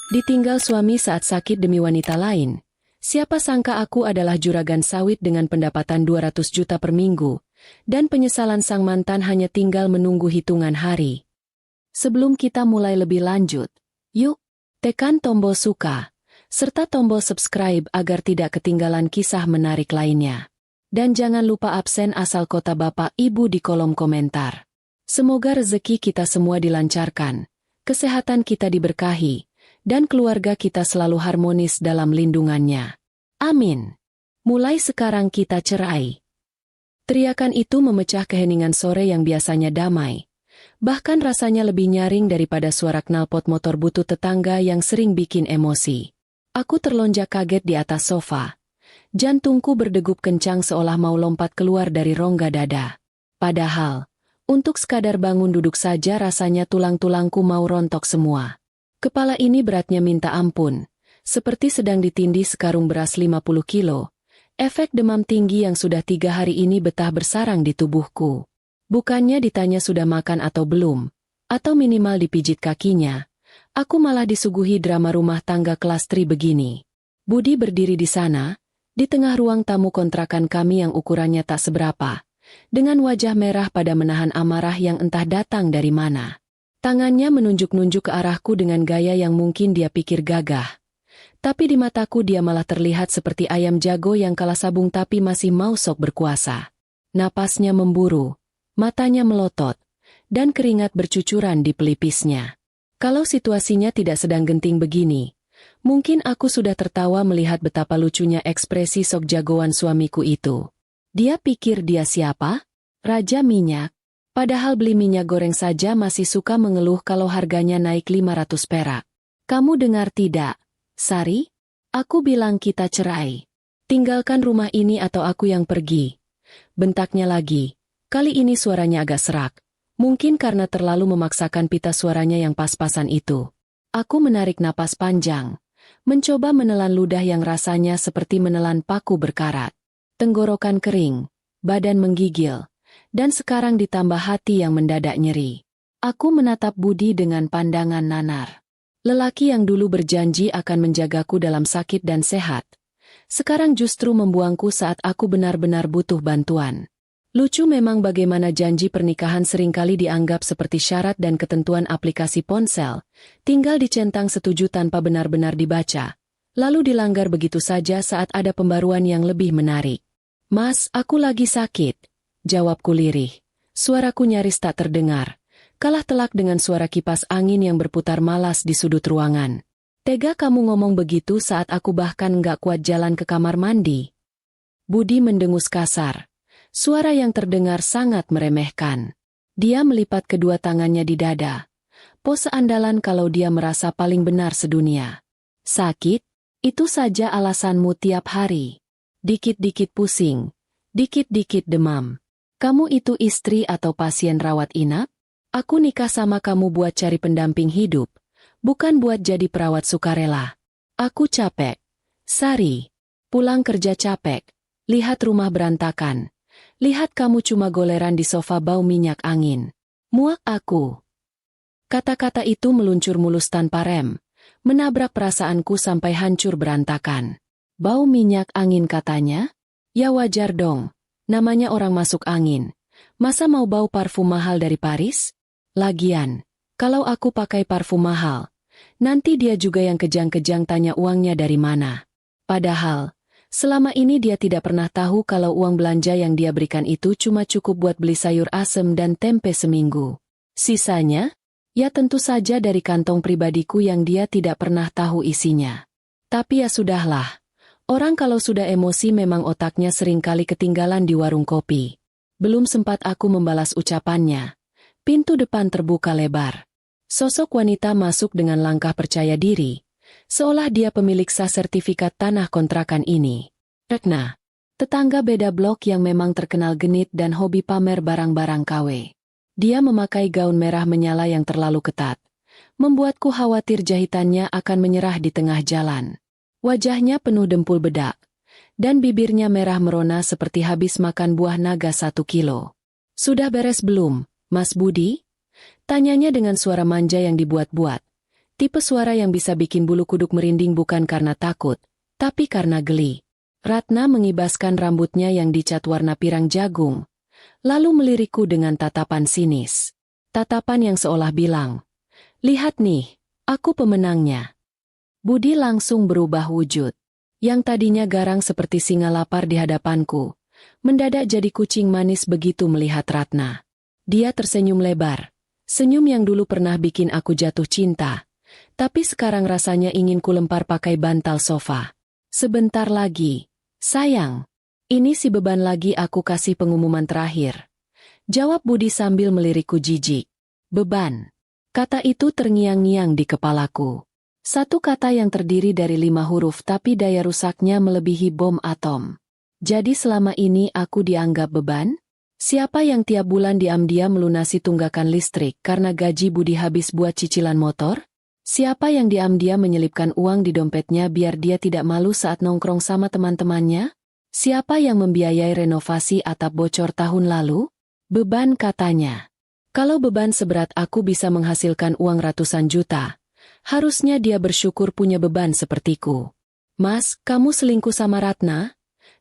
Ditinggal suami saat sakit demi wanita lain. Siapa sangka aku adalah juragan sawit dengan pendapatan 200 juta per minggu, dan penyesalan sang mantan hanya tinggal menunggu hitungan hari. Sebelum kita mulai lebih lanjut, yuk, tekan tombol suka, serta tombol subscribe agar tidak ketinggalan kisah menarik lainnya. Dan jangan lupa absen asal kota Bapak Ibu di kolom komentar. Semoga rezeki kita semua dilancarkan, kesehatan kita diberkahi, dan keluarga kita selalu harmonis dalam lindungannya. Amin. Mulai sekarang kita cerai. Teriakan itu memecah keheningan sore yang biasanya damai. Bahkan rasanya lebih nyaring daripada suara knalpot motor butut tetangga yang sering bikin emosi. Aku terlonjak kaget di atas sofa. Jantungku berdegup kencang seolah mau lompat keluar dari rongga dada. Padahal, untuk sekadar bangun duduk saja rasanya tulang-tulangku mau rontok semua. Kepala ini beratnya minta ampun, seperti sedang ditindih sekarung beras 50 kilo. Efek demam tinggi yang sudah 3 hari ini betah bersarang di tubuhku. Bukannya ditanya sudah makan atau belum, atau minimal dipijit kakinya, aku malah disuguhi drama rumah tangga kelas 3 begini. Budi berdiri di sana, di tengah ruang tamu kontrakan kami yang ukurannya tak seberapa, dengan wajah merah pada menahan amarah yang entah datang dari mana. Tangannya menunjuk-nunjuk ke arahku dengan gaya yang mungkin dia pikir gagah. Tapi di mataku dia malah terlihat seperti ayam jago yang kalah sabung tapi masih mau sok berkuasa. Napasnya memburu, matanya melotot, dan keringat bercucuran di pelipisnya. Kalau situasinya tidak sedang genting begini, mungkin aku sudah tertawa melihat betapa lucunya ekspresi sok jagoan suamiku itu. Dia pikir dia siapa? Raja minyak. Padahal beli minyak goreng saja masih suka mengeluh kalau harganya naik 500 perak. Kamu dengar tidak, Sari? Aku bilang kita cerai. Tinggalkan rumah ini atau aku yang pergi. Bentaknya lagi. Kali ini suaranya agak serak. Mungkin karena terlalu memaksakan pita suaranya yang pas-pasan itu. Aku menarik napas panjang. Mencoba menelan ludah yang rasanya seperti menelan paku berkarat. Tenggorokan kering, badan menggigil, dan sekarang ditambah hati yang mendadak nyeri. Aku menatap Budi dengan pandangan nanar. Lelaki yang dulu berjanji akan menjagaku dalam sakit dan sehat, sekarang justru membuangku saat aku benar-benar butuh bantuan. Lucu memang bagaimana janji pernikahan seringkali dianggap seperti syarat dan ketentuan aplikasi ponsel, tinggal dicentang setuju tanpa benar-benar dibaca, lalu dilanggar begitu saja saat ada pembaruan yang lebih menarik. Mas, aku lagi sakit, jawabku lirih. Suaraku nyaris tak terdengar, kalah telak dengan suara kipas angin yang berputar malas di sudut ruangan. Tega kamu ngomong begitu saat aku bahkan nggak kuat jalan ke kamar mandi. Budi mendengus kasar. Suara yang terdengar sangat meremehkan. Dia melipat kedua tangannya di dada. Pose andalan kalau dia merasa paling benar sedunia. Sakit? Itu saja alasanmu tiap hari. Dikit-dikit pusing. Dikit-dikit demam. Kamu itu istri atau pasien rawat inap? Aku nikah sama kamu buat cari pendamping hidup, bukan buat jadi perawat sukarela. Aku capek. Sari. Pulang kerja capek. Lihat rumah berantakan. Lihat kamu cuma goleran di sofa bau minyak angin. Muak aku. Kata-kata itu meluncur mulus tanpa rem, menabrak perasaanku sampai hancur berantakan. Bau minyak angin katanya? Ya wajar dong, namanya orang masuk angin. Masa mau bau parfum mahal dari Paris? Lagian, kalau aku pakai parfum mahal, nanti dia juga yang kejang-kejang tanya uangnya dari mana. Padahal, selama ini dia tidak pernah tahu kalau uang belanja yang dia berikan itu cuma cukup buat beli sayur asem dan tempe seminggu. Sisanya? Ya tentu saja dari kantong pribadiku yang dia tidak pernah tahu isinya. Tapi ya sudahlah. Orang kalau sudah emosi memang otaknya seringkali ketinggalan di warung kopi. Belum sempat aku membalas ucapannya. Pintu depan terbuka lebar. Sosok wanita masuk dengan langkah percaya diri. Seolah dia pemilik sah sertifikat tanah kontrakan ini. Retna, tetangga beda blok yang memang terkenal genit dan hobi pamer barang-barang KW. Dia memakai gaun merah menyala yang terlalu ketat. Membuatku khawatir jahitannya akan menyerah di tengah jalan. Wajahnya penuh dempul bedak. Dan bibirnya merah merona seperti habis makan buah naga 1 kilo. Sudah beres belum, Mas Budi? Tanyanya dengan suara manja yang dibuat-buat. Tipe suara yang bisa bikin bulu kuduk merinding bukan karena takut, tapi karena geli. Ratna mengibaskan rambutnya yang dicat warna pirang jagung, lalu melirikku dengan tatapan sinis. Tatapan yang seolah bilang, "Lihat nih, aku pemenangnya." Budi langsung berubah wujud. Yang tadinya garang seperti singa lapar di hadapanku, mendadak jadi kucing manis begitu melihat Ratna. Dia tersenyum lebar. Senyum yang dulu pernah bikin aku jatuh cinta. Tapi sekarang rasanya ingin ku lempar pakai bantal sofa. Sebentar lagi. Sayang. Ini si beban lagi aku kasih pengumuman terakhir. Jawab Budi sambil melirikku jijik. Beban. Kata itu terngiang-ngiang di kepalaku. Satu kata yang terdiri dari 5 huruf tapi daya rusaknya melebihi bom atom. Jadi selama ini aku dianggap beban? Siapa yang tiap bulan diam-diam melunasi tunggakan listrik karena gaji Budi habis buat cicilan motor? Siapa yang diam-diam menyelipkan uang di dompetnya biar dia tidak malu saat nongkrong sama teman-temannya? Siapa yang membiayai renovasi atap bocor tahun lalu? Beban katanya. Kalau beban seberat aku bisa menghasilkan uang ratusan juta, harusnya dia bersyukur punya beban sepertiku. Mas, kamu selingkuh sama Ratna?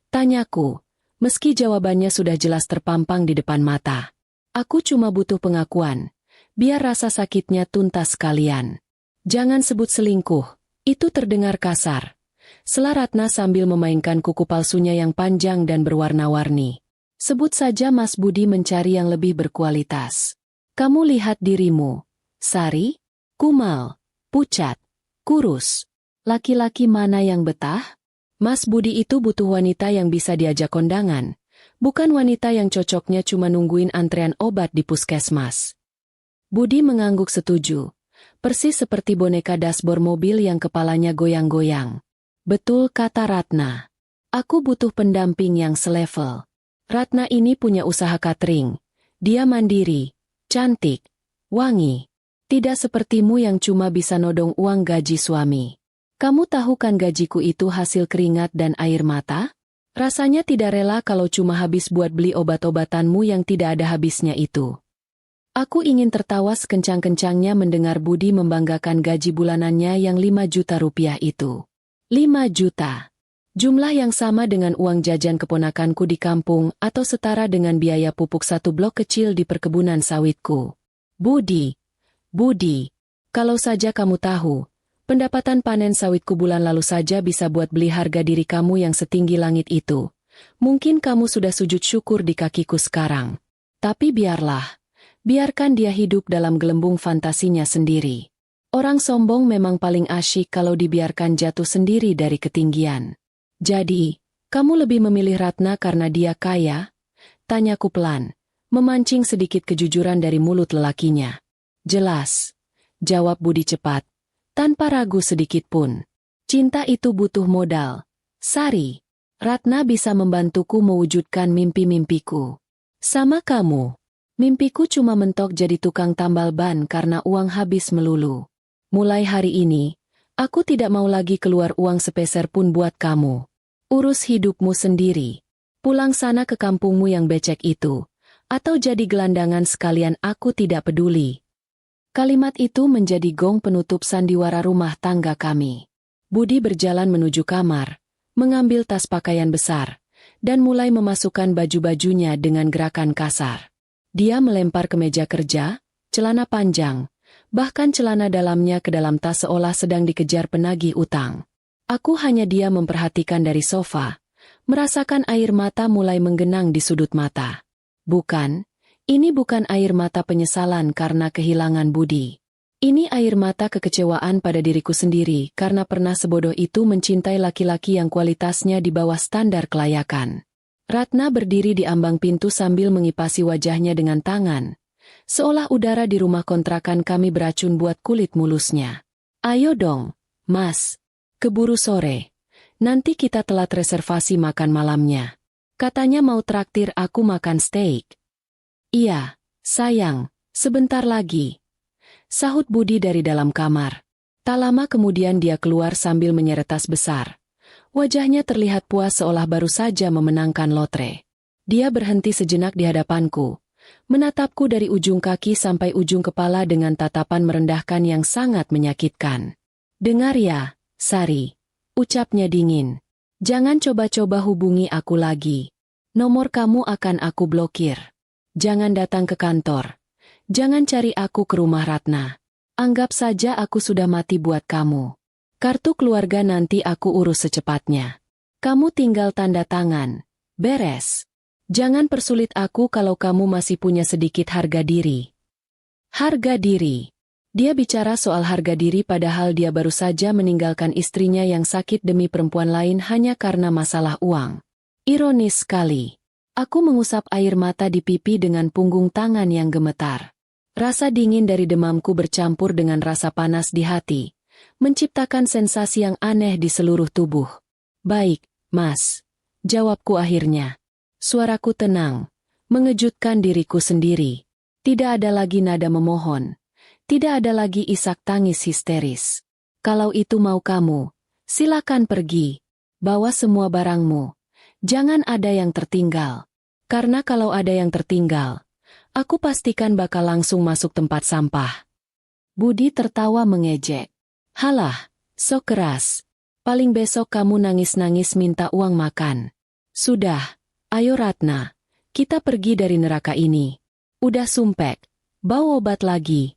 Tanyaku, meski jawabannya sudah jelas terpampang di depan mata. Aku cuma butuh pengakuan, biar rasa sakitnya tuntas sekalian. Jangan sebut selingkuh, itu terdengar kasar. Sela Ratna sambil memainkan kuku palsunya yang panjang dan berwarna-warni. Sebut saja Mas Budi mencari yang lebih berkualitas. Kamu lihat dirimu. Sari, kumal, pucat, kurus. Laki-laki mana yang betah? Mas Budi itu butuh wanita yang bisa diajak kondangan, bukan wanita yang cocoknya cuma nungguin antrean obat di puskesmas. Budi mengangguk setuju. Persis seperti boneka dashboard mobil yang kepalanya goyang-goyang. Betul kata Ratna. Aku butuh pendamping yang selevel. Ratna ini punya usaha catering. Dia mandiri, cantik, wangi. Tidak sepertimu yang cuma bisa nodong uang gaji suami. Kamu tahu kan gajiku itu hasil keringat dan air mata? Rasanya tidak rela kalau cuma habis buat beli obat-obatanmu yang tidak ada habisnya itu. Aku ingin tertawa sekencang-kencangnya mendengar Budi membanggakan gaji bulanannya yang 5 juta rupiah itu. 5 juta. Jumlah yang sama dengan uang jajan keponakanku di kampung atau setara dengan biaya pupuk satu blok kecil di perkebunan sawitku. Budi, kalau saja kamu tahu, pendapatan panen sawitku bulan lalu saja bisa buat beli harga diri kamu yang setinggi langit itu. Mungkin kamu sudah sujud syukur di kakiku sekarang. Tapi biarlah. Biarkan dia hidup dalam gelembung fantasinya sendiri. Orang sombong memang paling asyik kalau dibiarkan jatuh sendiri dari ketinggian. Jadi, kamu lebih memilih Ratna karena dia kaya? Tanyaku pelan, memancing sedikit kejujuran dari mulut lelakinya. Jelas, jawab Budi cepat, tanpa ragu sedikit pun. Cinta itu butuh modal. Sari, Ratna bisa membantuku mewujudkan mimpi-mimpiku. Sama kamu. Mimpiku cuma mentok jadi tukang tambal ban karena uang habis melulu. Mulai hari ini, aku tidak mau lagi keluar uang sepeser pun buat kamu. Urus hidupmu sendiri. Pulang sana ke kampungmu yang becek itu. Atau jadi gelandangan sekalian aku tidak peduli. Kalimat itu menjadi gong penutup sandiwara rumah tangga kami. Budi berjalan menuju kamar, mengambil tas pakaian besar, dan mulai memasukkan baju-bajunya dengan gerakan kasar. Dia melempar kemeja kerja, celana panjang, bahkan celana dalamnya ke dalam tas seolah sedang dikejar penagih utang. Aku hanya diam memperhatikan dari sofa, merasakan air mata mulai menggenang di sudut mata. Bukan, ini bukan air mata penyesalan karena kehilangan Budi. Ini air mata kekecewaan pada diriku sendiri karena pernah sebodoh itu mencintai laki-laki yang kualitasnya di bawah standar kelayakan. Ratna berdiri di ambang pintu sambil mengipasi wajahnya dengan tangan. Seolah udara di rumah kontrakan kami beracun buat kulit mulusnya. Ayo dong, Mas. Keburu sore. Nanti kita telat reservasi makan malamnya. Katanya mau traktir aku makan steak. Iya, sayang, sebentar lagi. Sahut Budi dari dalam kamar. Tak lama kemudian dia keluar sambil menyeret tas besar. Wajahnya terlihat puas seolah baru saja memenangkan lotre. Dia berhenti sejenak di hadapanku, menatapku dari ujung kaki sampai ujung kepala dengan tatapan merendahkan yang sangat menyakitkan. "Dengar ya, Sari," ucapnya dingin. "Jangan coba-coba hubungi aku lagi. Nomor kamu akan aku blokir. Jangan datang ke kantor. Jangan cari aku ke rumah Ratna. Anggap saja aku sudah mati buat kamu. Kartu keluarga nanti aku urus secepatnya. Kamu tinggal tanda tangan. Beres. Jangan persulit aku kalau kamu masih punya sedikit harga diri." Harga diri. Dia bicara soal harga diri padahal dia baru saja meninggalkan istrinya yang sakit demi perempuan lain hanya karena masalah uang. Ironis sekali. Aku mengusap air mata di pipi dengan punggung tangan yang gemetar. Rasa dingin dari demamku bercampur dengan rasa panas di hati, menciptakan sensasi yang aneh di seluruh tubuh. "Baik, Mas," jawabku akhirnya. Suaraku tenang, mengejutkan diriku sendiri. Tidak ada lagi nada memohon. Tidak ada lagi isak tangis histeris. "Kalau itu mau kamu, silakan pergi. Bawa semua barangmu. Jangan ada yang tertinggal. Karena kalau ada yang tertinggal, aku pastikan bakal langsung masuk tempat sampah." Budi tertawa mengejek. "Halah, sok keras. Paling besok kamu nangis-nangis minta uang makan. Sudah, ayo Ratna, kita pergi dari neraka ini. Udah sumpek, bawa obat lagi."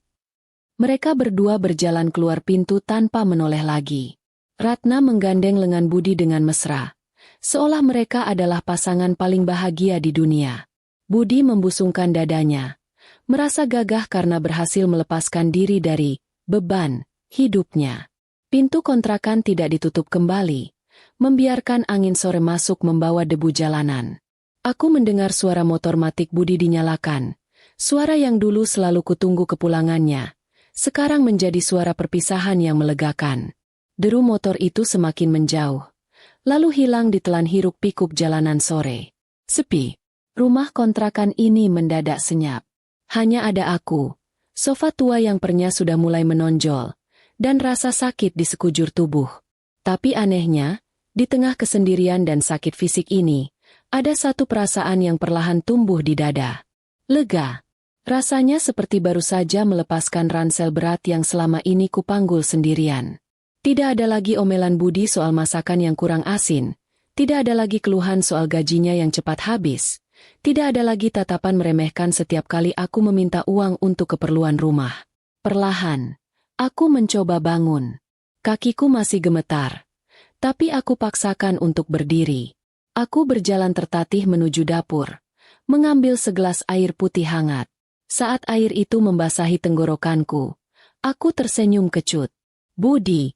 Mereka berdua berjalan keluar pintu tanpa menoleh lagi. Ratna menggandeng lengan Budi dengan mesra, seolah mereka adalah pasangan paling bahagia di dunia. Budi membusungkan dadanya, merasa gagah karena berhasil melepaskan diri dari beban hidupnya. Pintu kontrakan tidak ditutup kembali, membiarkan angin sore masuk membawa debu jalanan. Aku mendengar suara motor matik Budi dinyalakan, suara yang dulu selalu kutunggu kepulangannya. Sekarang menjadi suara perpisahan yang melegakan. Deru motor itu semakin menjauh, lalu hilang ditelan hiruk pikuk jalanan sore. Sepi. Rumah kontrakan ini mendadak senyap. Hanya ada aku, sofa tua yang pernya sudah mulai menonjol, dan rasa sakit di sekujur tubuh. Tapi anehnya, di tengah kesendirian dan sakit fisik ini, ada satu perasaan yang perlahan tumbuh di dada. Lega. Rasanya seperti baru saja melepaskan ransel berat yang selama ini kupanggul sendirian. Tidak ada lagi omelan Budi soal masakan yang kurang asin. Tidak ada lagi keluhan soal gajinya yang cepat habis. Tidak ada lagi tatapan meremehkan setiap kali aku meminta uang untuk keperluan rumah. Perlahan, aku mencoba bangun. Kakiku masih gemetar. Tapi aku paksakan untuk berdiri. Aku berjalan tertatih menuju dapur, mengambil segelas air putih hangat. Saat air itu membasahi tenggorokanku, aku tersenyum kecut. Budi,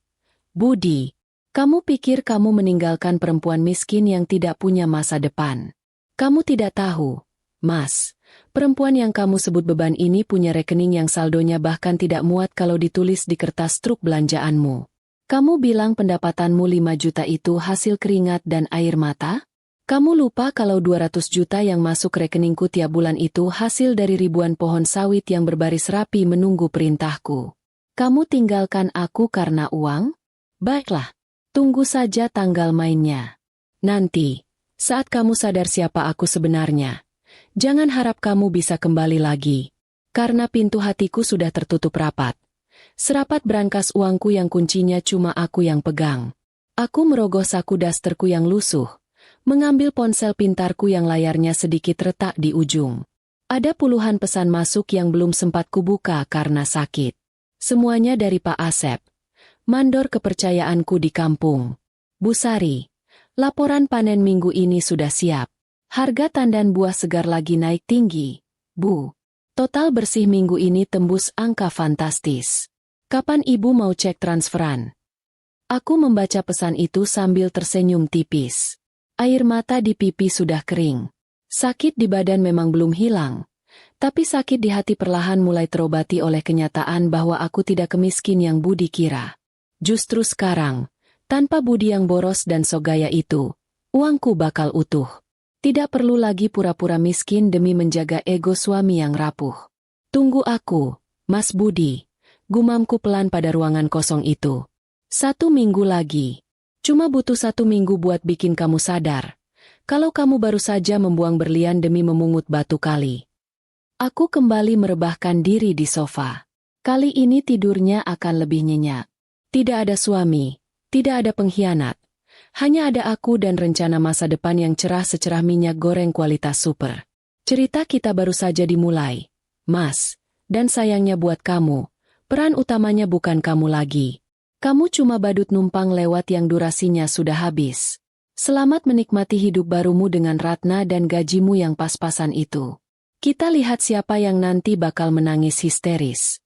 kamu pikir kamu meninggalkan perempuan miskin yang tidak punya masa depan. Kamu tidak tahu, Mas, perempuan yang kamu sebut beban ini punya rekening yang saldonya bahkan tidak muat kalau ditulis di kertas truk belanjaanmu. Kamu bilang pendapatanmu 5 juta itu hasil keringat dan air mata? Kamu lupa kalau 200 juta yang masuk rekeningku tiap bulan itu hasil dari ribuan pohon sawit yang berbaris rapi menunggu perintahku. Kamu tinggalkan aku karena uang? Baiklah, tunggu saja tanggal mainnya. Nanti, saat kamu sadar siapa aku sebenarnya, jangan harap kamu bisa kembali lagi. Karena pintu hatiku sudah tertutup rapat. Serapat brankas uangku yang kuncinya cuma aku yang pegang. Aku merogoh saku dasterku yang lusuh, mengambil ponsel pintarku yang layarnya sedikit retak di ujung. Ada puluhan pesan masuk yang belum sempat kubuka karena sakit. Semuanya dari Pak Asep, mandor kepercayaanku di kampung. Bu Sari, laporan panen minggu ini sudah siap. Harga tandan buah segar lagi naik tinggi. Bu, total bersih minggu ini tembus angka fantastis. Kapan Ibu mau cek transferan? Aku membaca pesan itu sambil tersenyum tipis. Air mata di pipi sudah kering. Sakit di badan memang belum hilang, tapi sakit di hati perlahan mulai terobati oleh kenyataan bahwa aku tidak kemiskin yang Budi kira. Justru sekarang, tanpa Budi yang boros dan sok gaya itu, uangku bakal utuh. Tidak perlu lagi pura-pura miskin demi menjaga ego suami yang rapuh. Tunggu aku, Mas Budi, gumamku pelan pada ruangan kosong itu. 1 minggu lagi. Cuma butuh 1 minggu buat bikin kamu sadar. Kalau kamu baru saja membuang berlian demi memungut batu kali. Aku kembali merebahkan diri di sofa. Kali ini tidurnya akan lebih nyenyak. Tidak ada suami, tidak ada pengkhianat. Hanya ada aku dan rencana masa depan yang cerah secerah minyak goreng kualitas super. Cerita kita baru saja dimulai, Mas. Dan sayangnya buat kamu, peran utamanya bukan kamu lagi. Kamu cuma badut numpang lewat yang durasinya sudah habis. Selamat menikmati hidup barumu dengan Ratna dan gajimu yang pas-pasan itu. Kita lihat siapa yang nanti bakal menangis histeris.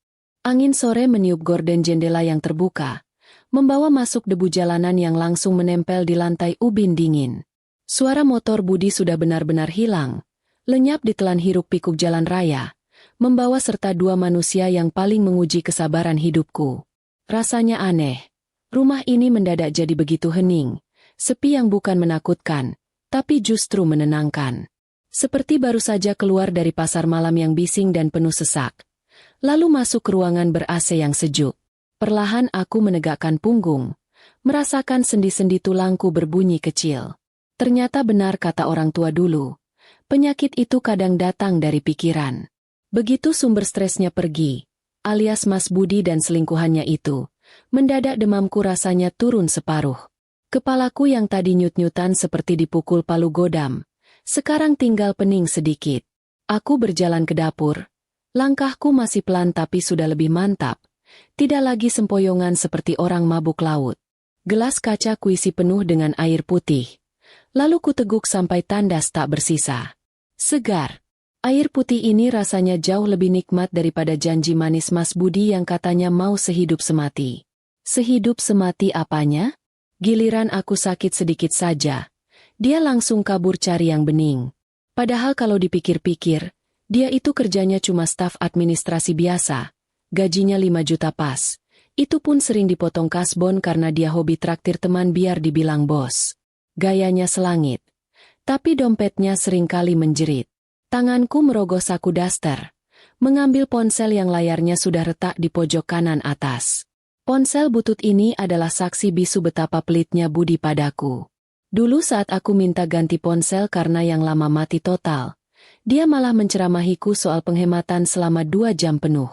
Angin sore meniup gorden jendela yang terbuka, membawa masuk debu jalanan yang langsung menempel di lantai ubin dingin. Suara motor Budi sudah benar-benar hilang, lenyap ditelan hiruk-pikuk jalan raya, membawa serta dua manusia yang paling menguji kesabaran hidupku. Rasanya aneh, rumah ini mendadak jadi begitu hening, sepi yang bukan menakutkan, tapi justru menenangkan. Seperti baru saja keluar dari pasar malam yang bising dan penuh sesak. Lalu masuk ke ruangan ber-AC yang sejuk. Perlahan aku menegakkan punggung, merasakan sendi-sendi tulangku berbunyi kecil. Ternyata benar kata orang tua dulu, penyakit itu kadang datang dari pikiran. Begitu sumber stresnya pergi, alias Mas Budi dan selingkuhannya itu, mendadak demamku rasanya turun separuh. Kepalaku yang tadi nyut-nyutan seperti dipukul palu godam, sekarang tinggal pening sedikit. Aku berjalan ke dapur. Langkahku masih pelan tapi sudah lebih mantap. Tidak lagi sempoyongan seperti orang mabuk laut. Gelas kaca kuisi penuh dengan air putih. Lalu kuteguk sampai tandas tak bersisa. Segar. Air putih ini rasanya jauh lebih nikmat daripada janji manis Mas Budi yang katanya mau sehidup semati. Sehidup semati apanya? Giliran aku sakit sedikit saja, dia langsung kabur cari yang bening. Padahal kalau dipikir-pikir, dia itu kerjanya cuma staf administrasi biasa. Gajinya 5 juta pas. Itu pun sering dipotong kasbon karena dia hobi traktir teman biar dibilang bos. Gayanya selangit. Tapi dompetnya seringkali menjerit. Tanganku merogoh saku daster. Mengambil ponsel yang layarnya sudah retak di pojok kanan atas. Ponsel butut ini adalah saksi bisu betapa pelitnya Budi padaku. Dulu saat aku minta ganti ponsel karena yang lama mati total, dia malah menceramahiku soal penghematan selama 2 jam penuh.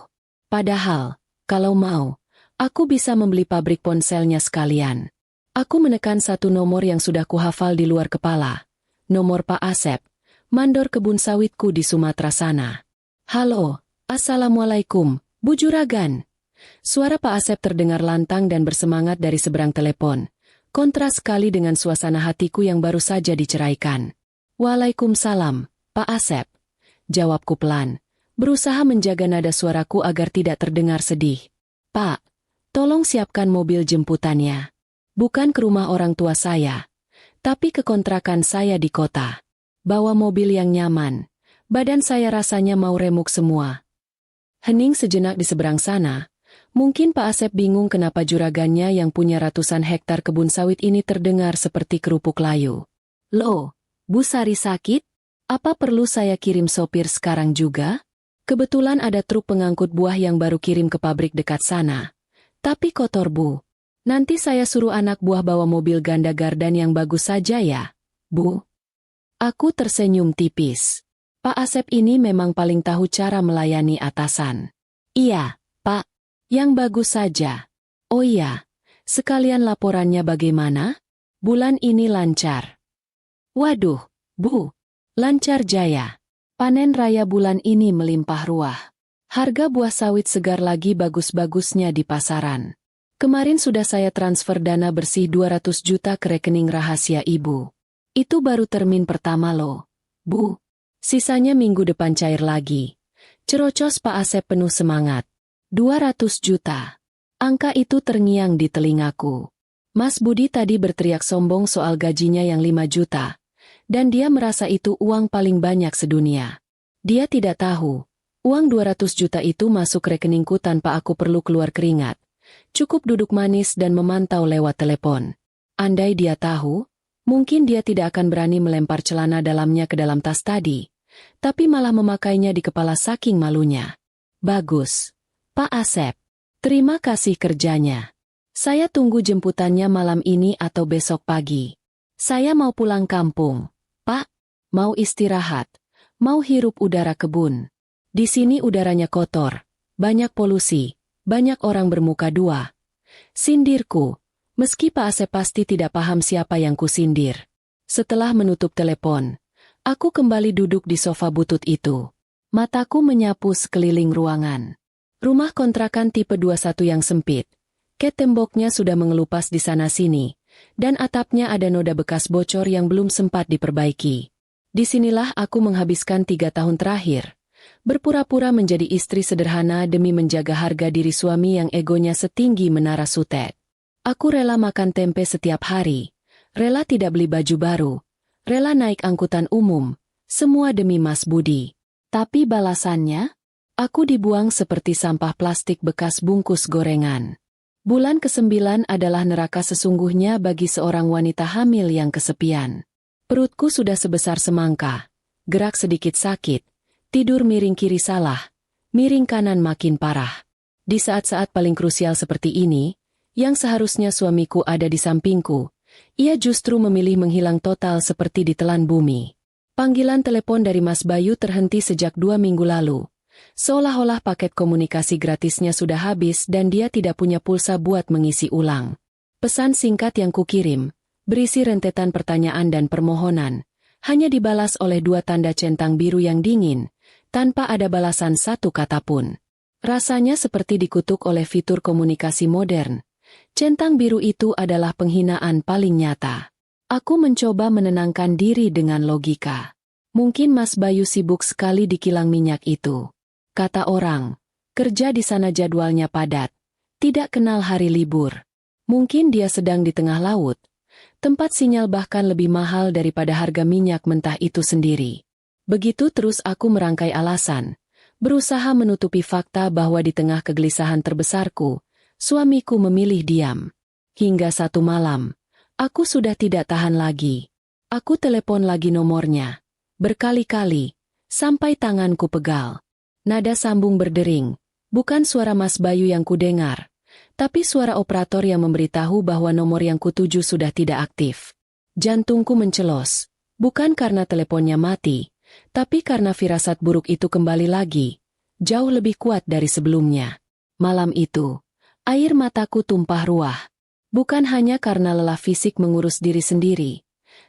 Padahal, kalau mau, aku bisa membeli pabrik ponselnya sekalian. Aku menekan satu nomor yang sudah kuhafal di luar kepala. Nomor Pak Asep, mandor kebun sawitku di Sumatera sana. Halo, Assalamualaikum, Bu Juragan. Suara Pak Asep terdengar lantang dan bersemangat dari seberang telepon. Kontras sekali dengan suasana hatiku yang baru saja diceraikan. Waalaikumsalam, Pak Asep. Jawabku pelan, berusaha menjaga nada suaraku agar tidak terdengar sedih. Pak, tolong siapkan mobil jemputannya. Bukan ke rumah orang tua saya, tapi ke kontrakan saya di kota. Bawa mobil yang nyaman. Badan saya rasanya mau remuk semua. Hening sejenak di seberang sana. Mungkin Pak Asep bingung kenapa juragannya yang punya ratusan hektar kebun sawit ini terdengar seperti kerupuk layu. Loh, Bu Sari sakit? Apa perlu saya kirim sopir sekarang juga? Kebetulan ada truk pengangkut buah yang baru kirim ke pabrik dekat sana. Tapi kotor Bu. Nanti saya suruh anak buah bawa mobil ganda gardan yang bagus saja ya, Bu. Aku tersenyum tipis. Pak Asep ini memang paling tahu cara melayani atasan. Iya, Pak. Yang bagus saja. Oh iya, sekalian laporannya bagaimana? Bulan ini lancar. Waduh, Bu, lancar jaya. Panen raya bulan ini melimpah ruah. Harga buah sawit segar lagi bagus-bagusnya di pasaran. Kemarin sudah saya transfer dana bersih 200 juta ke rekening rahasia Ibu. Itu baru termin pertama loh, Bu. Sisanya minggu depan cair lagi. Cerocos Pak Asep penuh semangat. 200 juta. Angka itu terngiang di telingaku. Mas Budi tadi berteriak sombong soal gajinya yang 5 juta. Dan dia merasa itu uang paling banyak sedunia. Dia tidak tahu, uang 200 juta itu masuk rekeningku tanpa aku perlu keluar keringat. Cukup duduk manis dan memantau lewat telepon. Andai dia tahu, mungkin dia tidak akan berani melempar celana dalamnya ke dalam tas tadi. Tapi malah memakainya di kepala saking malunya. Bagus. Pak Asep, terima kasih kerjanya. Saya tunggu jemputannya malam ini atau besok pagi. Saya mau pulang kampung. Pak, mau istirahat, mau hirup udara kebun. Di sini udaranya kotor, banyak polusi, banyak orang bermuka dua. Sindirku, meski Pak Asep pasti tidak paham siapa yang kusindir. Setelah menutup telepon, aku kembali duduk di sofa butut itu. Mataku menyapu sekeliling ruangan. Rumah kontrakan tipe 21 yang sempit. Ket temboknya sudah mengelupas di sana-sini, dan atapnya ada noda bekas bocor yang belum sempat diperbaiki. Disinilah aku menghabiskan 3 tahun terakhir. Berpura-pura menjadi istri sederhana demi menjaga harga diri suami yang egonya setinggi menara sutet. Aku rela makan tempe setiap hari. Rela tidak beli baju baru, rela naik angkutan umum, semua demi Mas Budi. Tapi balasannya? Aku dibuang seperti sampah plastik bekas bungkus gorengan. Bulan ke-9 adalah neraka sesungguhnya bagi seorang wanita hamil yang kesepian. Perutku sudah sebesar semangka, gerak sedikit sakit, tidur miring kiri salah, miring kanan makin parah. Di saat-saat paling krusial seperti ini, yang seharusnya suamiku ada di sampingku, ia justru memilih menghilang total seperti ditelan bumi. Panggilan telepon dari Mas Bayu terhenti sejak 2 minggu lalu. Seolah-olah paket komunikasi gratisnya sudah habis dan dia tidak punya pulsa buat mengisi ulang. Pesan singkat yang kukirim, berisi rentetan pertanyaan dan permohonan, hanya dibalas oleh 2 tanda centang biru yang dingin, tanpa ada balasan satu kata pun. Rasanya seperti dikutuk oleh fitur komunikasi modern. Centang biru itu adalah penghinaan paling nyata. Aku mencoba menenangkan diri dengan logika. Mungkin Mas Bayu sibuk sekali di kilang minyak itu. Kata orang, kerja di sana jadwalnya padat, tidak kenal hari libur. Mungkin dia sedang di tengah laut. Tempat sinyal bahkan lebih mahal daripada harga minyak mentah itu sendiri. Begitu terus aku merangkai alasan, berusaha menutupi fakta bahwa di tengah kegelisahan terbesarku, suamiku memilih diam. Hingga satu malam, aku sudah tidak tahan lagi. Aku telepon lagi nomornya. Berkali-kali, sampai tanganku pegal. Nada sambung berdering, bukan suara Mas Bayu yang kudengar, tapi suara operator yang memberitahu bahwa nomor yang kutuju sudah tidak aktif. Jantungku mencelos, bukan karena teleponnya mati, tapi karena firasat buruk itu kembali lagi, jauh lebih kuat dari sebelumnya. Malam itu, air mataku tumpah ruah. Bukan hanya karena lelah fisik mengurus diri sendiri,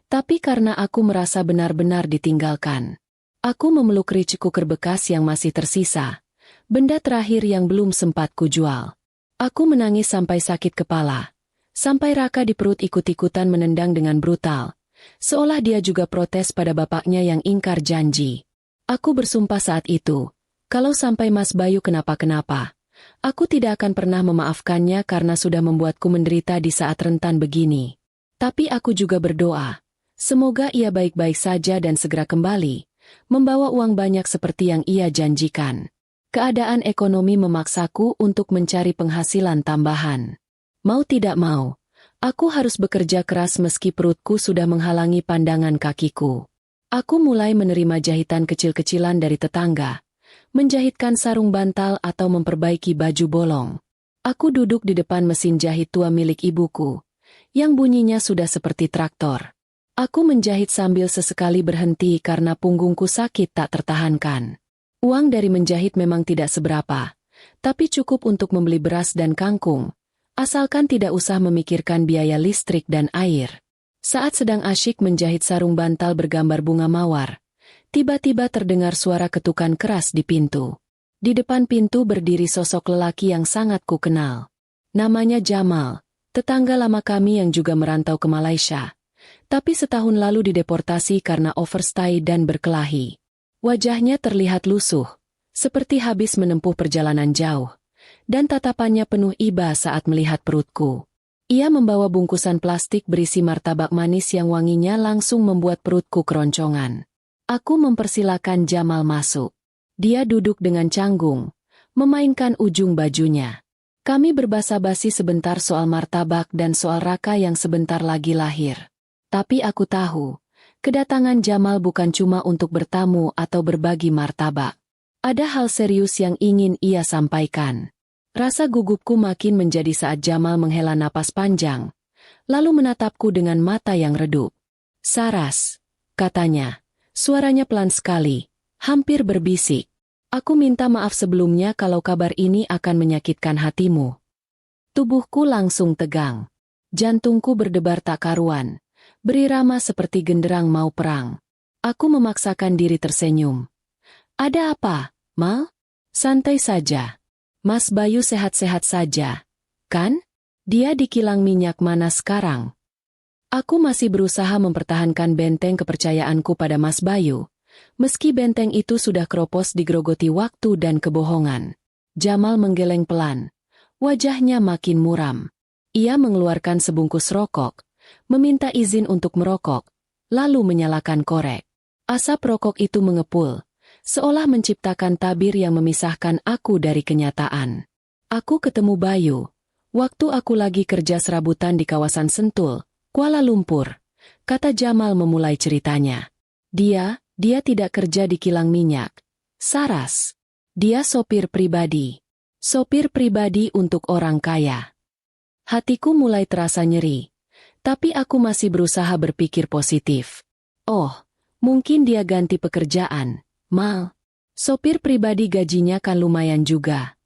tapi karena aku merasa benar-benar ditinggalkan. Aku memeluk rice cooker bekas yang masih tersisa, benda terakhir yang belum sempat kujual. Aku menangis sampai sakit kepala, sampai raka di perut ikut-ikutan menendang dengan brutal, seolah dia juga protes pada bapaknya yang ingkar janji. Aku bersumpah saat itu, kalau sampai Mas Bayu kenapa-kenapa, aku tidak akan pernah memaafkannya karena sudah membuatku menderita di saat rentan begini. Tapi aku juga berdoa, semoga ia baik-baik saja dan segera kembali, membawa uang banyak seperti yang ia janjikan. Keadaan ekonomi memaksaku untuk mencari penghasilan tambahan. Mau tidak mau, aku harus bekerja keras meski perutku sudah menghalangi pandangan kakiku. Aku mulai menerima jahitan kecil-kecilan dari tetangga, menjahitkan sarung bantal atau memperbaiki baju bolong. Aku duduk di depan mesin jahit tua milik ibuku, yang bunyinya sudah seperti traktor. Aku menjahit sambil sesekali berhenti karena punggungku sakit tak tertahankan. Uang dari menjahit memang tidak seberapa, tapi cukup untuk membeli beras dan kangkung, asalkan tidak usah memikirkan biaya listrik dan air. Saat sedang asyik menjahit sarung bantal bergambar bunga mawar, tiba-tiba terdengar suara ketukan keras di pintu. Di depan pintu berdiri sosok lelaki yang sangat kukenal. Namanya Jamal, tetangga lama kami yang juga merantau ke Malaysia, tapi setahun lalu dideportasi karena overstay dan berkelahi. Wajahnya terlihat lusuh, seperti habis menempuh perjalanan jauh, dan tatapannya penuh iba saat melihat perutku. Ia membawa bungkusan plastik berisi martabak manis yang wanginya langsung membuat perutku keroncongan. Aku mempersilakan Jamal masuk. Dia duduk dengan canggung, memainkan ujung bajunya. Kami berbasa-basi sebentar soal martabak dan soal Raka yang sebentar lagi lahir. Tapi aku tahu, kedatangan Jamal bukan cuma untuk bertamu atau berbagi martabak. Ada hal serius yang ingin ia sampaikan. Rasa gugupku makin menjadi saat Jamal menghela napas panjang, lalu menatapku dengan mata yang redup. "Saras," katanya, suaranya pelan sekali, hampir berbisik. Aku minta maaf sebelumnya kalau kabar ini akan menyakitkan hatimu. Tubuhku langsung tegang. Jantungku berdebar tak karuan. Berirama seperti genderang mau perang. Aku memaksakan diri tersenyum. Ada apa, Mal? Santai saja. Mas Bayu sehat-sehat saja, kan? Dia di kilang minyak mana sekarang? Aku masih berusaha mempertahankan benteng kepercayaanku pada Mas Bayu. Meski benteng itu sudah keropos digerogoti waktu dan kebohongan. Jamal menggeleng pelan. Wajahnya makin muram. Ia mengeluarkan sebungkus rokok, meminta izin untuk merokok, lalu menyalakan korek. Asap rokok itu mengepul, seolah menciptakan tabir yang memisahkan aku dari kenyataan. Aku ketemu Bayu, waktu aku lagi kerja serabutan di kawasan Sentul, Kuala Lumpur, kata Jamal memulai ceritanya. Dia tidak kerja di kilang minyak. Saras. Dia sopir pribadi. Sopir pribadi untuk orang kaya. Hatiku mulai terasa nyeri, tapi aku masih berusaha berpikir positif. Oh, mungkin dia ganti pekerjaan, Mal. Sopir pribadi gajinya kan lumayan juga.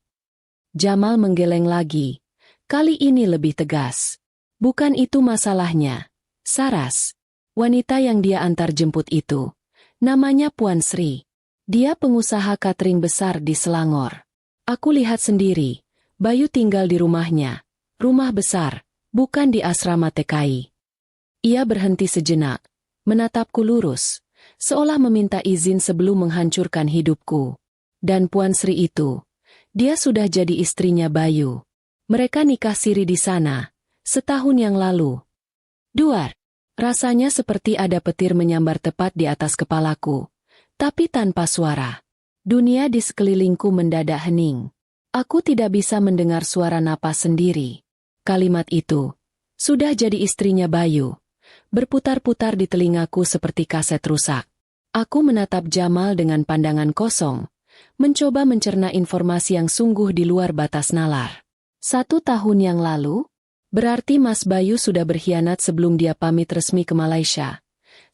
Jamal menggeleng lagi. Kali ini lebih tegas. Bukan itu masalahnya. Saras. Wanita yang dia antar jemput itu. Namanya Puan Sri. Dia pengusaha catering besar di Selangor. Aku lihat sendiri, Bayu tinggal di rumahnya. Rumah besar, bukan di asrama TKI. Ia berhenti sejenak, menatapku lurus, seolah meminta izin sebelum menghancurkan hidupku. Dan Puan Sri itu, dia sudah jadi istrinya Bayu. Mereka nikah siri di sana, setahun yang lalu. Duar, rasanya seperti ada petir menyambar tepat di atas kepalaku, tapi tanpa suara. Dunia di sekelilingku mendadak hening. Aku tidak bisa mendengar suara napas sendiri. Kalimat itu, sudah jadi istrinya Bayu, berputar-putar di telingaku seperti kaset rusak. Aku menatap Jamal dengan pandangan kosong, mencoba mencerna informasi yang sungguh di luar batas nalar. 1 tahun yang lalu, berarti Mas Bayu sudah berkhianat sebelum dia pamit resmi ke Malaysia.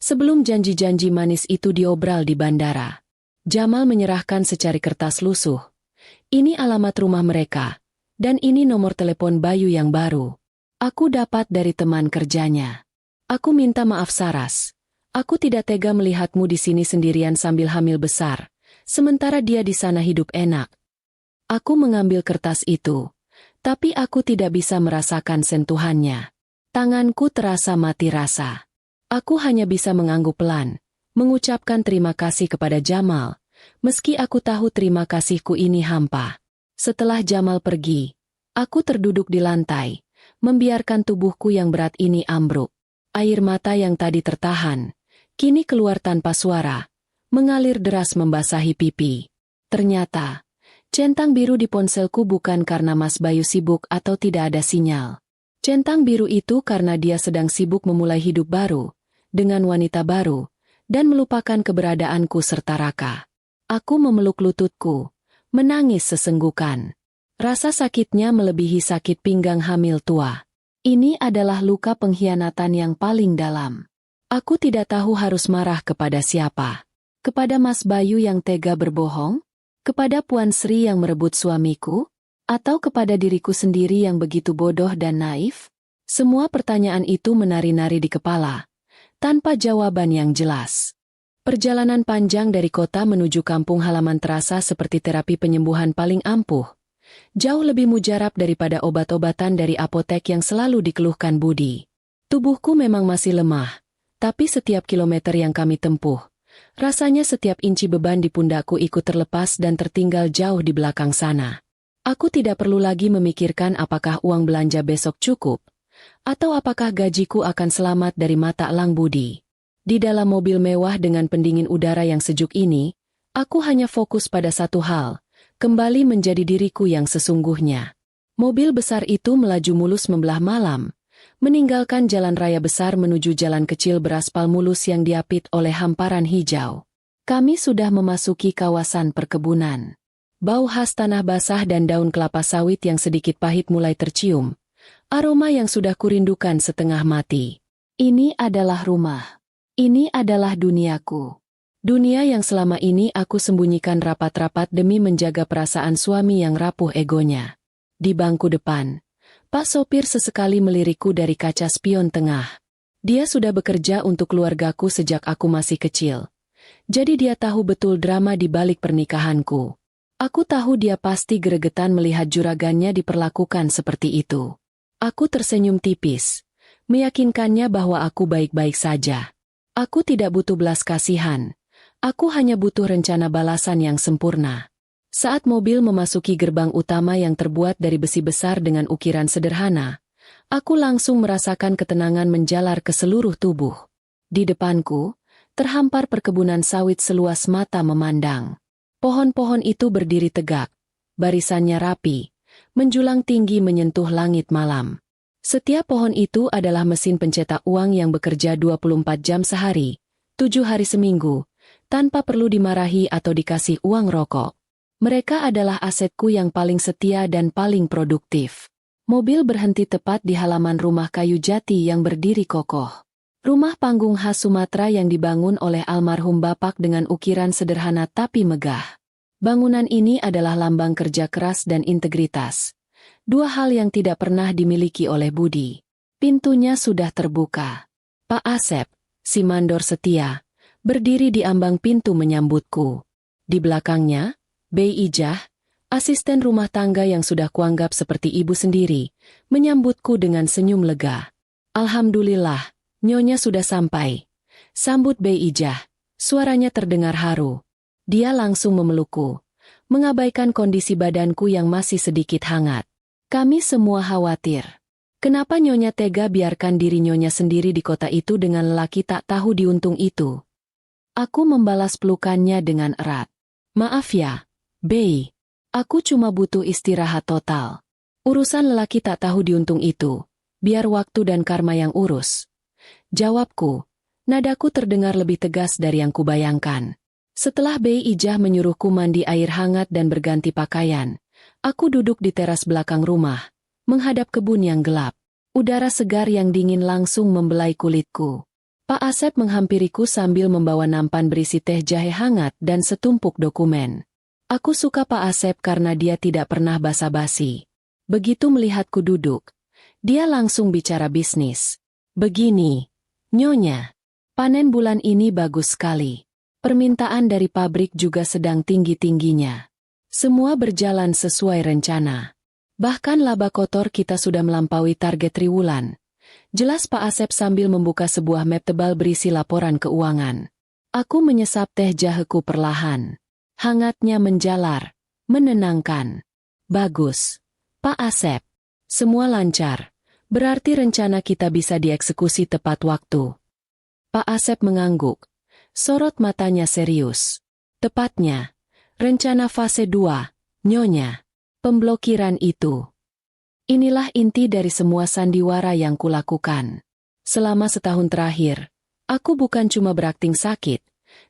Sebelum janji-janji manis itu diobral di bandara. Jamal menyerahkan secari kertas lusuh. Ini alamat rumah mereka, dan ini nomor telepon Bayu yang baru. Aku dapat dari teman kerjanya. Aku minta maaf Saras. Aku tidak tega melihatmu di sini sendirian sambil hamil besar, sementara dia di sana hidup enak. Aku mengambil kertas itu, tapi aku tidak bisa merasakan sentuhannya. Tanganku terasa mati rasa. Aku hanya bisa mengangguk pelan, mengucapkan terima kasih kepada Jamal, meski aku tahu terima kasihku ini hampa. Setelah Jamal pergi, aku terduduk di lantai, membiarkan tubuhku yang berat ini ambruk. Air mata yang tadi tertahan, kini keluar tanpa suara, mengalir deras membasahi pipi. Ternyata, centang biru di ponselku bukan karena Mas Bayu sibuk atau tidak ada sinyal. Centang biru itu karena dia sedang sibuk memulai hidup baru, dengan wanita baru, dan melupakan keberadaanku serta Raka. Aku memeluk lututku, menangis sesenggukan. Rasa sakitnya melebihi sakit pinggang hamil tua. Ini adalah luka pengkhianatan yang paling dalam. Aku tidak tahu harus marah kepada siapa. Kepada Mas Bayu yang tega berbohong? Kepada Puan Sri yang merebut suamiku? Atau kepada diriku sendiri yang begitu bodoh dan naif? Semua pertanyaan itu menari-nari di kepala, tanpa jawaban yang jelas. Perjalanan panjang dari kota menuju kampung halaman terasa seperti terapi penyembuhan paling ampuh. Jauh lebih mujarab daripada obat-obatan dari apotek yang selalu dikeluhkan Budi. Tubuhku memang masih lemah, tapi setiap kilometer yang kami tempuh, rasanya setiap inci beban di pundakku ikut terlepas dan tertinggal jauh di belakang sana. Aku tidak perlu lagi memikirkan apakah uang belanja besok cukup, atau apakah gajiku akan selamat dari mata elang Budi. Di dalam mobil mewah dengan pendingin udara yang sejuk ini, aku hanya fokus pada satu hal, kembali menjadi diriku yang sesungguhnya. Mobil besar itu melaju mulus membelah malam, meninggalkan jalan raya besar menuju jalan kecil beraspal mulus yang diapit oleh hamparan hijau. Kami sudah memasuki kawasan perkebunan. Bau khas tanah basah dan daun kelapa sawit yang sedikit pahit mulai tercium. Aroma yang sudah kurindukan setengah mati. Ini adalah rumah. Ini adalah duniaku. Dunia yang selama ini aku sembunyikan rapat-rapat demi menjaga perasaan suami yang rapuh egonya. Di bangku depan, Pak sopir sesekali melirikku dari kaca spion tengah. Dia sudah bekerja untuk keluargaku sejak aku masih kecil. Jadi dia tahu betul drama di balik pernikahanku. Aku tahu dia pasti gregetan melihat juragannya diperlakukan seperti itu. Aku tersenyum tipis, meyakinkannya bahwa aku baik-baik saja. Aku tidak butuh belas kasihan. Aku hanya butuh rencana balasan yang sempurna. Saat mobil memasuki gerbang utama yang terbuat dari besi besar dengan ukiran sederhana, aku langsung merasakan ketenangan menjalar ke seluruh tubuh. Di depanku, terhampar perkebunan sawit seluas mata memandang. Pohon-pohon itu berdiri tegak, barisannya rapi, menjulang tinggi menyentuh langit malam. Setiap pohon itu adalah mesin pencetak uang yang bekerja 24 jam sehari, 7 hari seminggu, tanpa perlu dimarahi atau dikasih uang rokok. Mereka adalah asetku yang paling setia dan paling produktif. Mobil berhenti tepat di halaman rumah kayu jati yang berdiri kokoh. Rumah panggung khas Sumatera yang dibangun oleh almarhum bapak dengan ukiran sederhana tapi megah. Bangunan ini adalah lambang kerja keras dan integritas. Dua hal yang tidak pernah dimiliki oleh Budi. Pintunya sudah terbuka. Pak Asep, si mandor setia, berdiri di ambang pintu menyambutku. Di belakangnya, Bei Ijah, asisten rumah tangga yang sudah kuanggap seperti ibu sendiri, menyambutku dengan senyum lega. Alhamdulillah, Nyonya sudah sampai. Sambut Bei Ijah, suaranya terdengar haru. Dia langsung memelukku, mengabaikan kondisi badanku yang masih sedikit hangat. Kami semua khawatir. Kenapa Nyonya tega biarkan diri Nyonya sendiri di kota itu dengan lelaki tak tahu diuntung itu? Aku membalas pelukannya dengan erat. Maaf ya, Bei. Aku cuma butuh istirahat total. Urusan lelaki tak tahu diuntung itu, biar waktu dan karma yang urus. Jawabku. Nadaku terdengar lebih tegas dari yang kubayangkan. Setelah Bei Ijah menyuruhku mandi air hangat dan berganti pakaian, aku duduk di teras belakang rumah, menghadap kebun yang gelap. Udara segar yang dingin langsung membelai kulitku. Pak Asep menghampiriku sambil membawa nampan berisi teh jahe hangat dan setumpuk dokumen. Aku suka Pak Asep karena dia tidak pernah basa-basi. Begitu melihatku duduk, dia langsung bicara bisnis. Begini, Nyonya, panen bulan ini bagus sekali. Permintaan dari pabrik juga sedang tinggi-tingginya. Semua berjalan sesuai rencana. Bahkan laba kotor kita sudah melampaui target triwulan. Jelas Pak Asep sambil membuka sebuah map tebal berisi laporan keuangan. Aku menyesap teh jaheku perlahan. Hangatnya menjalar, menenangkan. Bagus, Pak Asep. Semua lancar. Berarti rencana kita bisa dieksekusi tepat waktu. Pak Asep mengangguk. Sorot matanya serius. Tepatnya, rencana fase 2, Nyonya. Pemblokiran itu. Inilah inti dari semua sandiwara yang kulakukan. Selama setahun terakhir, aku bukan cuma berakting sakit,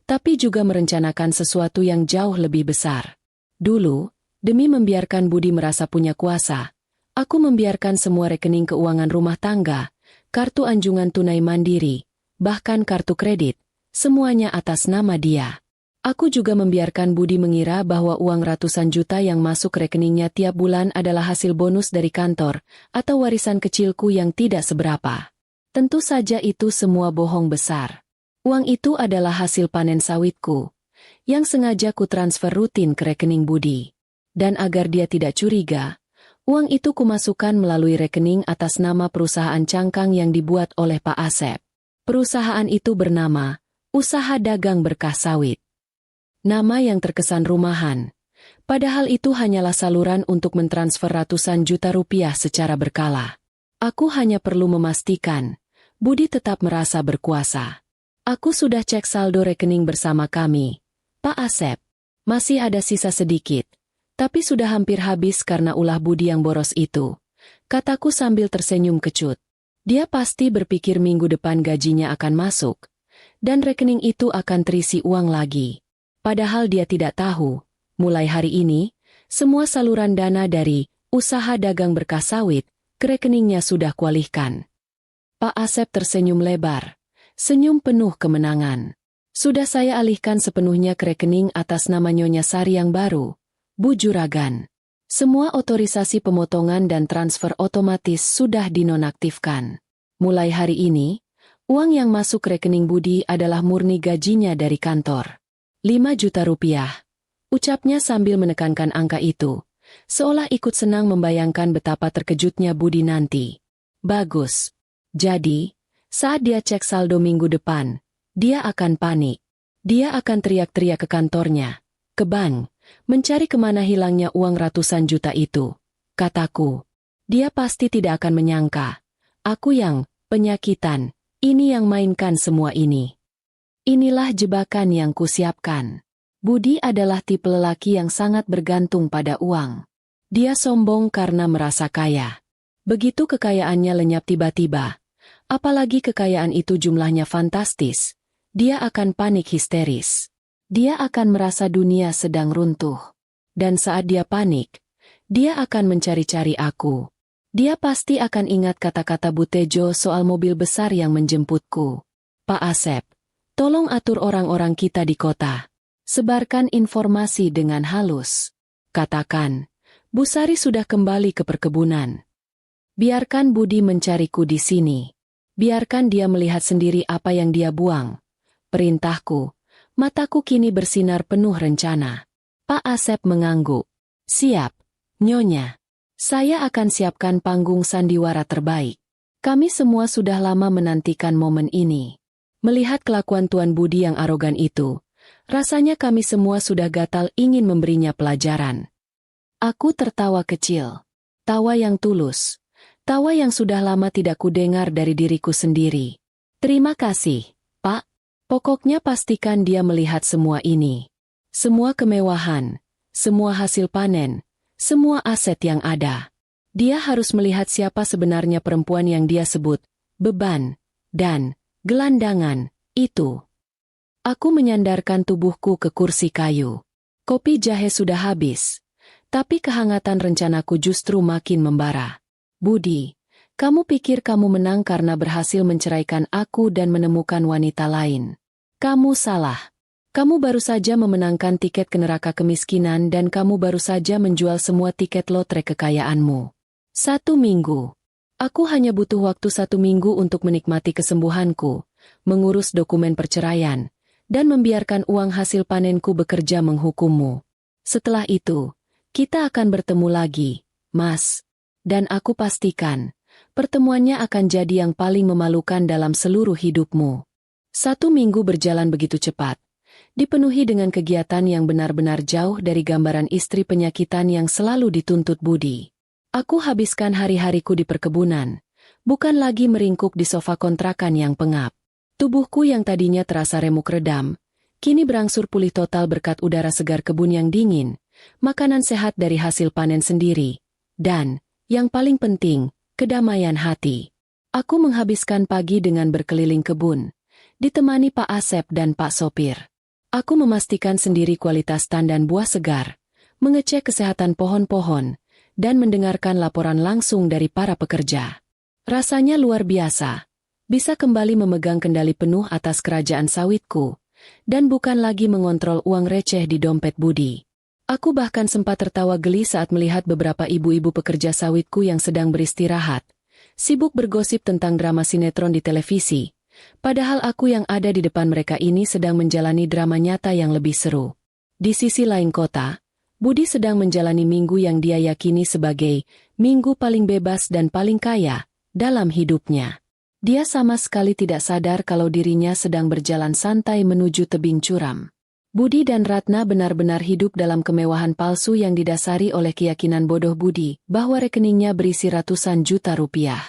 tapi juga merencanakan sesuatu yang jauh lebih besar. Dulu, demi membiarkan Budi merasa punya kuasa, aku membiarkan semua rekening keuangan rumah tangga, kartu anjungan tunai mandiri, bahkan kartu kredit, semuanya atas nama dia. Aku juga membiarkan Budi mengira bahwa uang ratusan juta yang masuk rekeningnya tiap bulan adalah hasil bonus dari kantor, atau warisan kecilku yang tidak seberapa. Tentu saja itu semua bohong besar. Uang itu adalah hasil panen sawitku, yang sengaja ku transfer rutin ke rekening Budi. Dan agar dia tidak curiga, uang itu kumasukkan melalui rekening atas nama perusahaan cangkang yang dibuat oleh Pak Asep. Perusahaan itu bernama Usaha Dagang Berkah Sawit. Nama yang terkesan rumahan, padahal itu hanyalah saluran untuk mentransfer ratusan juta rupiah secara berkala. Aku hanya perlu memastikan, Budi tetap merasa berkuasa. Aku sudah cek saldo rekening bersama kami. Pak Asep, masih ada sisa sedikit, tapi sudah hampir habis karena ulah Budi yang boros itu, kataku sambil tersenyum kecut. Dia pasti berpikir minggu depan gajinya akan masuk, dan rekening itu akan terisi uang lagi. Padahal dia tidak tahu, mulai hari ini, semua saluran dana dari Usaha Dagang Berkah Sawit ke rekeningnya sudah kualihkan. Pak Asep tersenyum lebar, senyum penuh kemenangan. Sudah saya alihkan sepenuhnya ke rekening atas nama Nyonya Sari yang baru, Bu Juragan. Semua otorisasi pemotongan dan transfer otomatis sudah dinonaktifkan. Mulai hari ini, uang yang masuk ke rekening Budi adalah murni gajinya dari kantor. 5 juta rupiah. Ucapnya sambil menekankan angka itu, seolah ikut senang membayangkan betapa terkejutnya Budi nanti. Bagus. Jadi, saat dia cek saldo minggu depan, dia akan panik. Dia akan teriak-teriak ke kantornya, ke bank, mencari kemana hilangnya uang ratusan juta itu. Kataku, dia pasti tidak akan menyangka. Aku yang penyakitan, ini yang mainkan semua ini. Inilah jebakan yang kusiapkan. Budi adalah tipe lelaki yang sangat bergantung pada uang. Dia sombong karena merasa kaya. Begitu kekayaannya lenyap tiba-tiba, apalagi kekayaan itu jumlahnya fantastis, dia akan panik histeris. Dia akan merasa dunia sedang runtuh. Dan saat dia panik, dia akan mencari-cari aku. Dia pasti akan ingat kata-kata Bu Tejo soal mobil besar yang menjemputku. Pak Asep, tolong atur orang-orang kita di kota. Sebarkan informasi dengan halus. Katakan, Bu Sari sudah kembali ke perkebunan. Biarkan Budi mencariku di sini. Biarkan dia melihat sendiri apa yang dia buang. Perintahku, mataku kini bersinar penuh rencana. Pak Asep mengangguk. Siap, Nyonya. Saya akan siapkan panggung sandiwara terbaik. Kami semua sudah lama menantikan momen ini. Melihat kelakuan Tuan Budi yang arogan itu, rasanya kami semua sudah gatal ingin memberinya pelajaran. Aku tertawa kecil. Tawa yang tulus. Tawa yang sudah lama tidak kudengar dari diriku sendiri. Terima kasih, Pak. Pokoknya pastikan dia melihat semua ini. Semua kemewahan, semua hasil panen, semua aset yang ada. Dia harus melihat siapa sebenarnya perempuan yang dia sebut beban dan gelandangan itu. Aku menyandarkan tubuhku ke kursi kayu. Kopi jahe sudah habis, tapi kehangatan rencanaku justru makin membara. Budi, kamu pikir kamu menang karena berhasil menceraikan aku dan menemukan wanita lain. Kamu salah. Kamu baru saja memenangkan tiket ke neraka kemiskinan dan kamu baru saja menjual semua tiket lotre kekayaanmu. 1 minggu. Aku hanya butuh waktu 1 minggu untuk menikmati kesembuhanku, mengurus dokumen perceraian, dan membiarkan uang hasil panenku bekerja menghukummu. Setelah itu, kita akan bertemu lagi, Mas. Dan aku pastikan, pertemuannya akan jadi yang paling memalukan dalam seluruh hidupmu. 1 minggu berjalan begitu cepat, dipenuhi dengan kegiatan yang benar-benar jauh dari gambaran istri penyakitan yang selalu dituntut Budi. Aku habiskan hari-hariku di perkebunan, bukan lagi meringkuk di sofa kontrakan yang pengap. Tubuhku yang tadinya terasa remuk redam, kini berangsur pulih total berkat udara segar kebun yang dingin, makanan sehat dari hasil panen sendiri, dan, yang paling penting, kedamaian hati. Aku menghabiskan pagi dengan berkeliling kebun, ditemani Pak Asep dan Pak Sopir. Aku memastikan sendiri kualitas tandan buah segar, mengecek kesehatan pohon-pohon, dan mendengarkan laporan langsung dari para pekerja. Rasanya luar biasa, bisa kembali memegang kendali penuh atas kerajaan sawitku, dan bukan lagi mengontrol uang receh di dompet Budi. Aku bahkan sempat tertawa geli saat melihat beberapa ibu-ibu pekerja sawitku yang sedang beristirahat, sibuk bergosip tentang drama sinetron di televisi, padahal aku yang ada di depan mereka ini sedang menjalani drama nyata yang lebih seru. Di sisi lain kota, Budi sedang menjalani minggu yang dia yakini sebagai minggu paling bebas dan paling kaya dalam hidupnya. Dia sama sekali tidak sadar kalau dirinya sedang berjalan santai menuju tebing curam. Budi dan Ratna benar-benar hidup dalam kemewahan palsu yang didasari oleh keyakinan bodoh Budi bahwa rekeningnya berisi ratusan juta rupiah.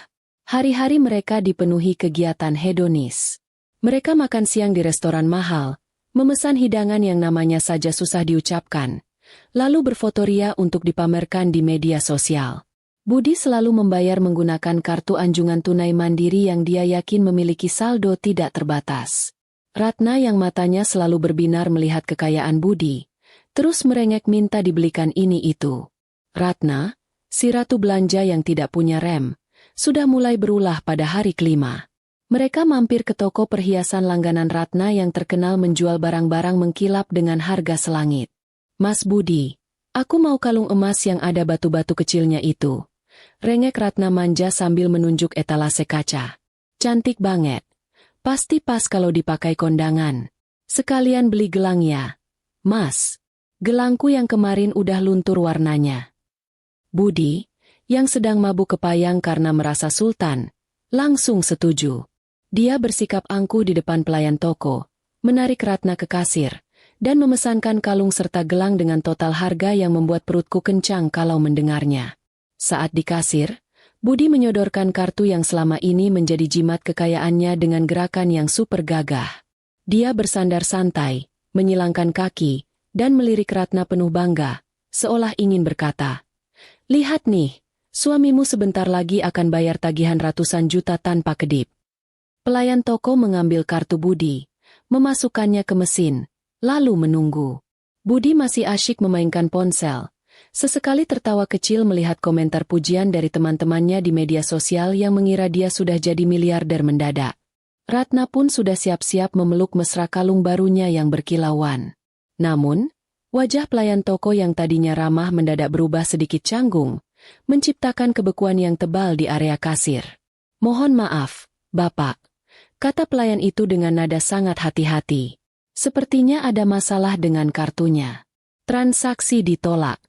Hari-hari mereka dipenuhi kegiatan hedonis. Mereka makan siang di restoran mahal, memesan hidangan yang namanya saja susah diucapkan, lalu berfotoria untuk dipamerkan di media sosial. Budi selalu membayar menggunakan kartu anjungan tunai mandiri yang dia yakin memiliki saldo tidak terbatas. Ratna yang matanya selalu berbinar melihat kekayaan Budi, terus merengek minta dibelikan ini itu. Ratna, si ratu belanja yang tidak punya rem, sudah mulai berulah pada hari kelima. Mereka mampir ke toko perhiasan langganan Ratna yang terkenal menjual barang-barang mengkilap dengan harga selangit. Mas Budi, aku mau kalung emas yang ada batu-batu kecilnya itu. Rengek Ratna manja sambil menunjuk etalase kaca. Cantik banget. Pasti pas kalau dipakai kondangan. Sekalian beli gelang ya. Mas, gelangku yang kemarin udah luntur warnanya. Budi, yang sedang mabuk kepayang karena merasa sultan, langsung setuju. Dia bersikap angkuh di depan pelayan toko, menarik Ratna ke kasir, dan memesankan kalung serta gelang dengan total harga yang membuat perutku kencang kalau mendengarnya. Saat di kasir, Budi menyodorkan kartu yang selama ini menjadi jimat kekayaannya dengan gerakan yang super gagah. Dia bersandar santai, menyilangkan kaki, dan melirik Ratna penuh bangga, seolah ingin berkata, "Lihat nih, suamimu sebentar lagi akan bayar tagihan ratusan juta tanpa kedip." Pelayan toko mengambil kartu Budi, memasukkannya ke mesin, lalu menunggu. Budi masih asyik memainkan ponsel. Sesekali tertawa kecil melihat komentar pujian dari teman-temannya di media sosial yang mengira dia sudah jadi miliarder mendadak. Ratna pun sudah siap-siap memeluk mesra kalung barunya yang berkilauan. Namun, wajah pelayan toko yang tadinya ramah mendadak berubah sedikit canggung, menciptakan kebekuan yang tebal di area kasir. "Mohon maaf, Bapak," kata pelayan itu dengan nada sangat hati-hati. "Sepertinya ada masalah dengan kartunya. Transaksi ditolak."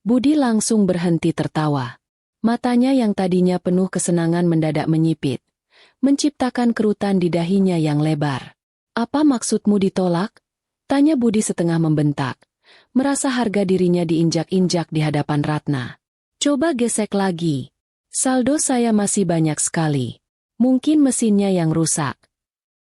Budi langsung berhenti tertawa. Matanya yang tadinya penuh kesenangan mendadak menyipit, menciptakan kerutan di dahinya yang lebar. "Apa maksudmu ditolak?" tanya Budi setengah membentak, merasa harga dirinya diinjak-injak di hadapan Ratna. "Coba gesek lagi. Saldo saya masih banyak sekali. Mungkin mesinnya yang rusak."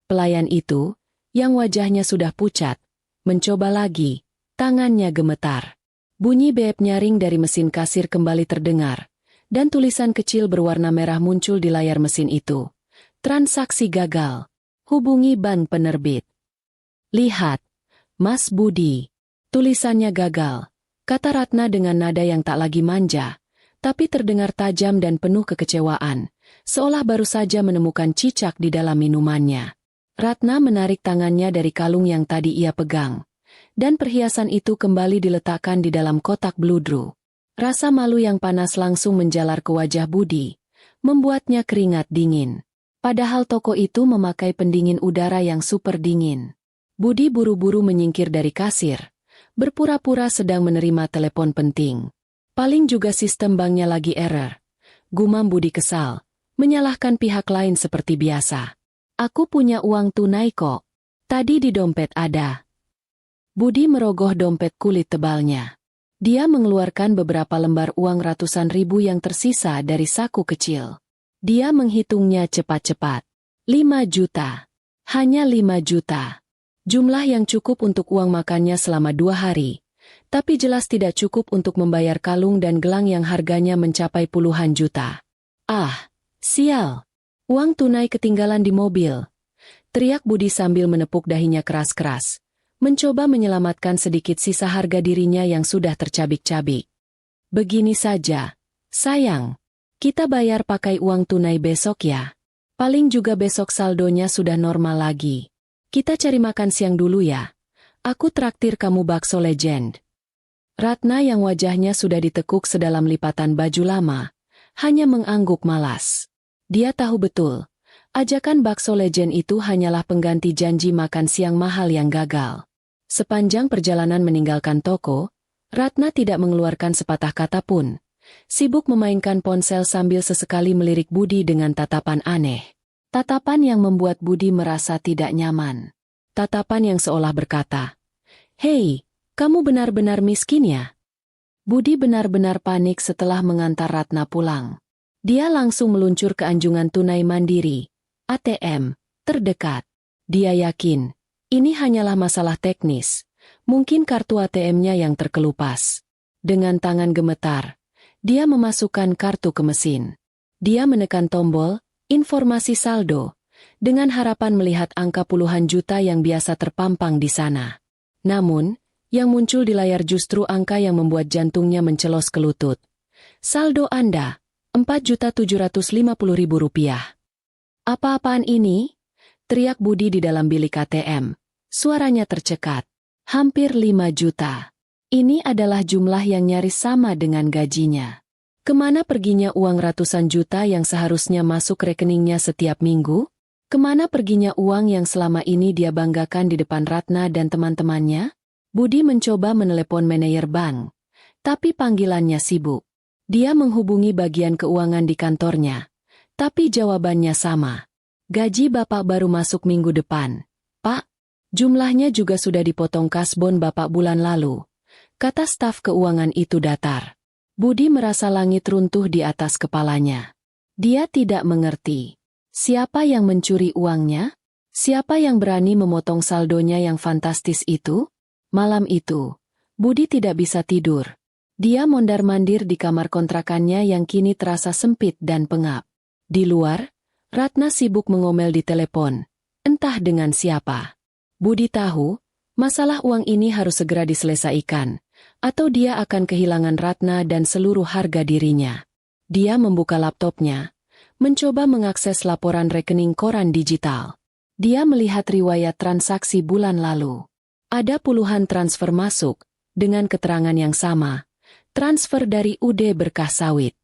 Pelayan itu, yang wajahnya sudah pucat, mencoba lagi, tangannya gemetar. Bunyi beep nyaring dari mesin kasir kembali terdengar, dan tulisan kecil berwarna merah muncul di layar mesin itu. "Transaksi gagal. Hubungi bank penerbit." "Lihat, Mas Budi." "Tulisannya gagal," kata Ratna dengan nada yang tak lagi manja, tapi terdengar tajam dan penuh kekecewaan, seolah baru saja menemukan cicak di dalam minumannya. Ratna menarik tangannya dari kalung yang tadi ia pegang, dan perhiasan itu kembali diletakkan di dalam kotak bludru. Rasa malu yang panas langsung menjalar ke wajah Budi, membuatnya keringat dingin. Padahal toko itu memakai pendingin udara yang super dingin. Budi buru-buru menyingkir dari kasir, berpura-pura sedang menerima telepon penting. Paling juga sistem banknya lagi error. Gumam Budi kesal, menyalahkan pihak lain seperti biasa. "Aku punya uang tunai kok. Tadi di dompet ada." Budi merogoh dompet kulit tebalnya. Dia mengeluarkan beberapa lembar uang ratusan ribu yang tersisa dari saku kecil. Dia menghitungnya cepat-cepat. 5 juta. Hanya 5 juta. Jumlah yang cukup untuk uang makannya selama 2 hari. Tapi jelas tidak cukup untuk membayar kalung dan gelang yang harganya mencapai puluhan juta. "Ah, sial. Uang tunai ketinggalan di mobil," teriak Budi sambil menepuk dahinya keras-keras, mencoba menyelamatkan sedikit sisa harga dirinya yang sudah tercabik-cabik. "Begini saja, sayang. Kita bayar pakai uang tunai besok ya. Paling juga besok saldonya sudah normal lagi. Kita cari makan siang dulu ya. Aku traktir kamu bakso legend." Ratna yang wajahnya sudah ditekuk sedalam lipatan baju lama, hanya mengangguk malas. Dia tahu betul, ajakan bakso legend itu hanyalah pengganti janji makan siang mahal yang gagal. Sepanjang perjalanan meninggalkan toko, Ratna tidak mengeluarkan sepatah kata pun, sibuk memainkan ponsel sambil sesekali melirik Budi dengan tatapan aneh. Tatapan yang membuat Budi merasa tidak nyaman. Tatapan yang seolah berkata, "Hei, kamu benar-benar miskin ya?" Budi benar-benar panik setelah mengantar Ratna pulang. Dia langsung meluncur ke anjungan tunai mandiri, ATM, terdekat. Dia yakin, ini hanyalah masalah teknis. Mungkin kartu ATM-nya yang terkelupas. Dengan tangan gemetar, dia memasukkan kartu ke mesin. Dia menekan tombol, informasi saldo, dengan harapan melihat angka puluhan juta yang biasa terpampang di sana. Namun, yang muncul di layar justru angka yang membuat jantungnya mencelos ke lutut. "Saldo Anda, Rp4.750.000. Apa-apaan ini? Teriak Budi di dalam bilik ATM. Suaranya tercekat. Hampir 5 juta. Ini adalah jumlah yang nyaris sama dengan gajinya. Kemana perginya uang ratusan juta yang seharusnya masuk rekeningnya setiap minggu? Kemana perginya uang yang selama ini dia banggakan di depan Ratna dan teman-temannya? Budi mencoba menelepon manajer bank. Tapi panggilannya sibuk. Dia menghubungi bagian keuangan di kantornya. Tapi jawabannya sama. Gaji Bapak baru masuk minggu depan. Pak, jumlahnya juga sudah dipotong kasbon Bapak bulan lalu. Kata staf keuangan itu datar. Budi merasa langit runtuh di atas kepalanya. Dia tidak mengerti. Siapa yang mencuri uangnya? Siapa yang berani memotong saldonya yang fantastis itu? Malam itu, Budi tidak bisa tidur. Dia mondar-mandir di kamar kontrakannya yang kini terasa sempit dan pengap. Di luar, Ratna sibuk mengomel di telepon. Entah dengan siapa. Budi tahu, masalah uang ini harus segera diselesaikan, atau dia akan kehilangan Ratna dan seluruh harga dirinya. Dia membuka laptopnya, mencoba mengakses laporan rekening koran digital. Dia melihat riwayat transaksi bulan lalu. Ada puluhan transfer masuk, dengan keterangan yang sama. Transfer dari UD Berkah Sawit.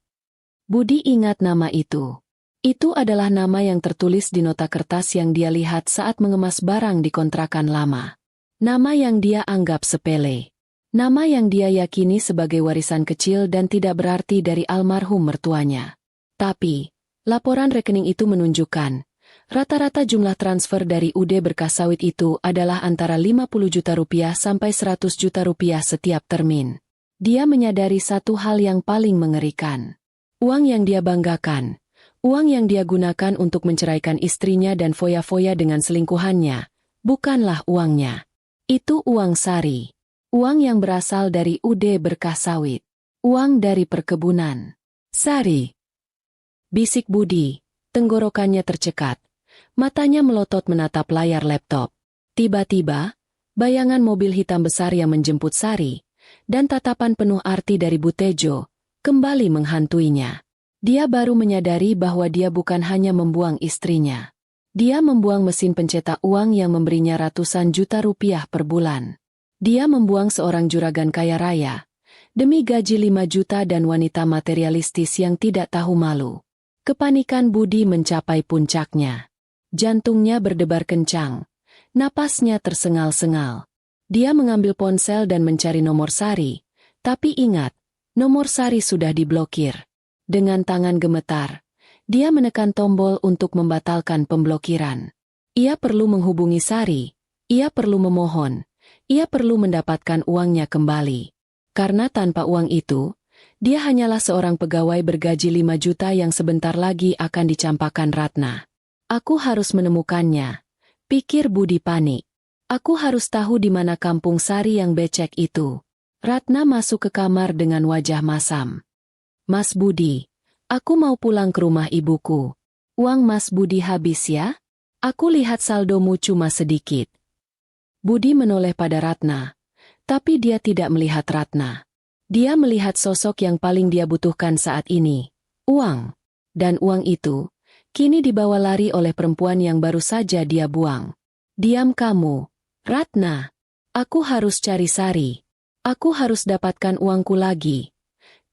Budi ingat nama itu. Itu adalah nama yang tertulis di nota kertas yang dia lihat saat mengemas barang di kontrakan lama. Nama yang dia anggap sepele. Nama yang dia yakini sebagai warisan kecil dan tidak berarti dari almarhum mertuanya. Tapi, laporan rekening itu menunjukkan, rata-rata jumlah transfer dari UD Berkah Sawit itu adalah antara 50 juta rupiah sampai 100 juta rupiah setiap termin. Dia menyadari satu hal yang paling mengerikan. Uang yang dia banggakan, uang yang dia gunakan untuk menceraikan istrinya dan foya-foya dengan selingkuhannya, bukanlah uangnya. Itu uang Sari. Uang yang berasal dari UD Berkah Sawit. Uang dari perkebunan. Sari. Bisik Budi, tenggorokannya tercekat. Matanya melotot menatap layar laptop. Tiba-tiba, bayangan mobil hitam besar yang menjemput Sari, dan tatapan penuh arti dari Butejo, kembali menghantuinya. Dia baru menyadari bahwa dia bukan hanya membuang istrinya. Dia membuang mesin pencetak uang yang memberinya ratusan juta rupiah per bulan. Dia membuang seorang juragan kaya raya, demi gaji 5 juta dan wanita materialistis yang tidak tahu malu. Kepanikan Budi mencapai puncaknya. Jantungnya berdebar kencang. Napasnya tersengal-sengal. Dia mengambil ponsel dan mencari nomor Sari, tapi ingat, nomor Sari sudah diblokir. Dengan tangan gemetar, dia menekan tombol untuk membatalkan pemblokiran. Ia perlu menghubungi Sari, ia perlu memohon, ia perlu mendapatkan uangnya kembali. Karena tanpa uang itu, dia hanyalah seorang pegawai bergaji 5 juta yang sebentar lagi akan dicampakkan Ratna. Aku harus menemukannya, pikir Budi panik. Aku harus tahu di mana kampung Sari yang becek itu. Ratna masuk ke kamar dengan wajah masam. Mas Budi, aku mau pulang ke rumah ibuku. Uang Mas Budi habis ya? Aku lihat saldomu cuma sedikit. Budi menoleh pada Ratna, tapi dia tidak melihat Ratna. Dia melihat sosok yang paling dia butuhkan saat ini, uang. Dan uang itu, kini dibawa lari oleh perempuan yang baru saja dia buang. Diam kamu, Ratna. Aku harus cari Sari. Aku harus dapatkan uangku lagi.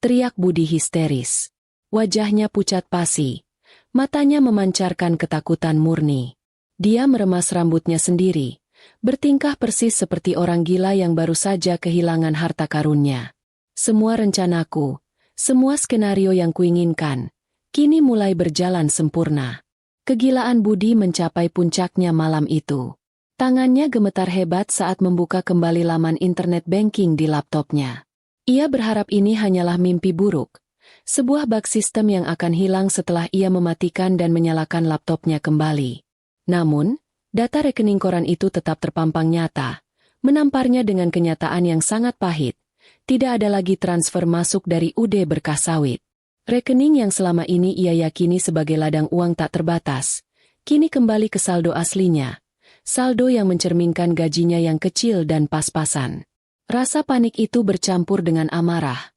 Teriak Budi histeris. Wajahnya pucat pasi. Matanya memancarkan ketakutan murni. Dia meremas rambutnya sendiri. Bertingkah persis seperti orang gila yang baru saja kehilangan harta karunnya. Semua rencanaku, semua skenario yang kuinginkan, kini mulai berjalan sempurna. Kegilaan Budi mencapai puncaknya malam itu. Tangannya gemetar hebat saat membuka kembali laman internet banking di laptopnya. Ia berharap ini hanyalah mimpi buruk, sebuah bug sistem yang akan hilang setelah ia mematikan dan menyalakan laptopnya kembali. Namun, data rekening koran itu tetap terpampang nyata, menamparnya dengan kenyataan yang sangat pahit. Tidak ada lagi transfer masuk dari UD Berkah Sawit. Rekening yang selama ini ia yakini sebagai ladang uang tak terbatas, kini kembali ke saldo aslinya. Saldo yang mencerminkan gajinya yang kecil dan pas-pasan. Rasa panik itu bercampur dengan amarah.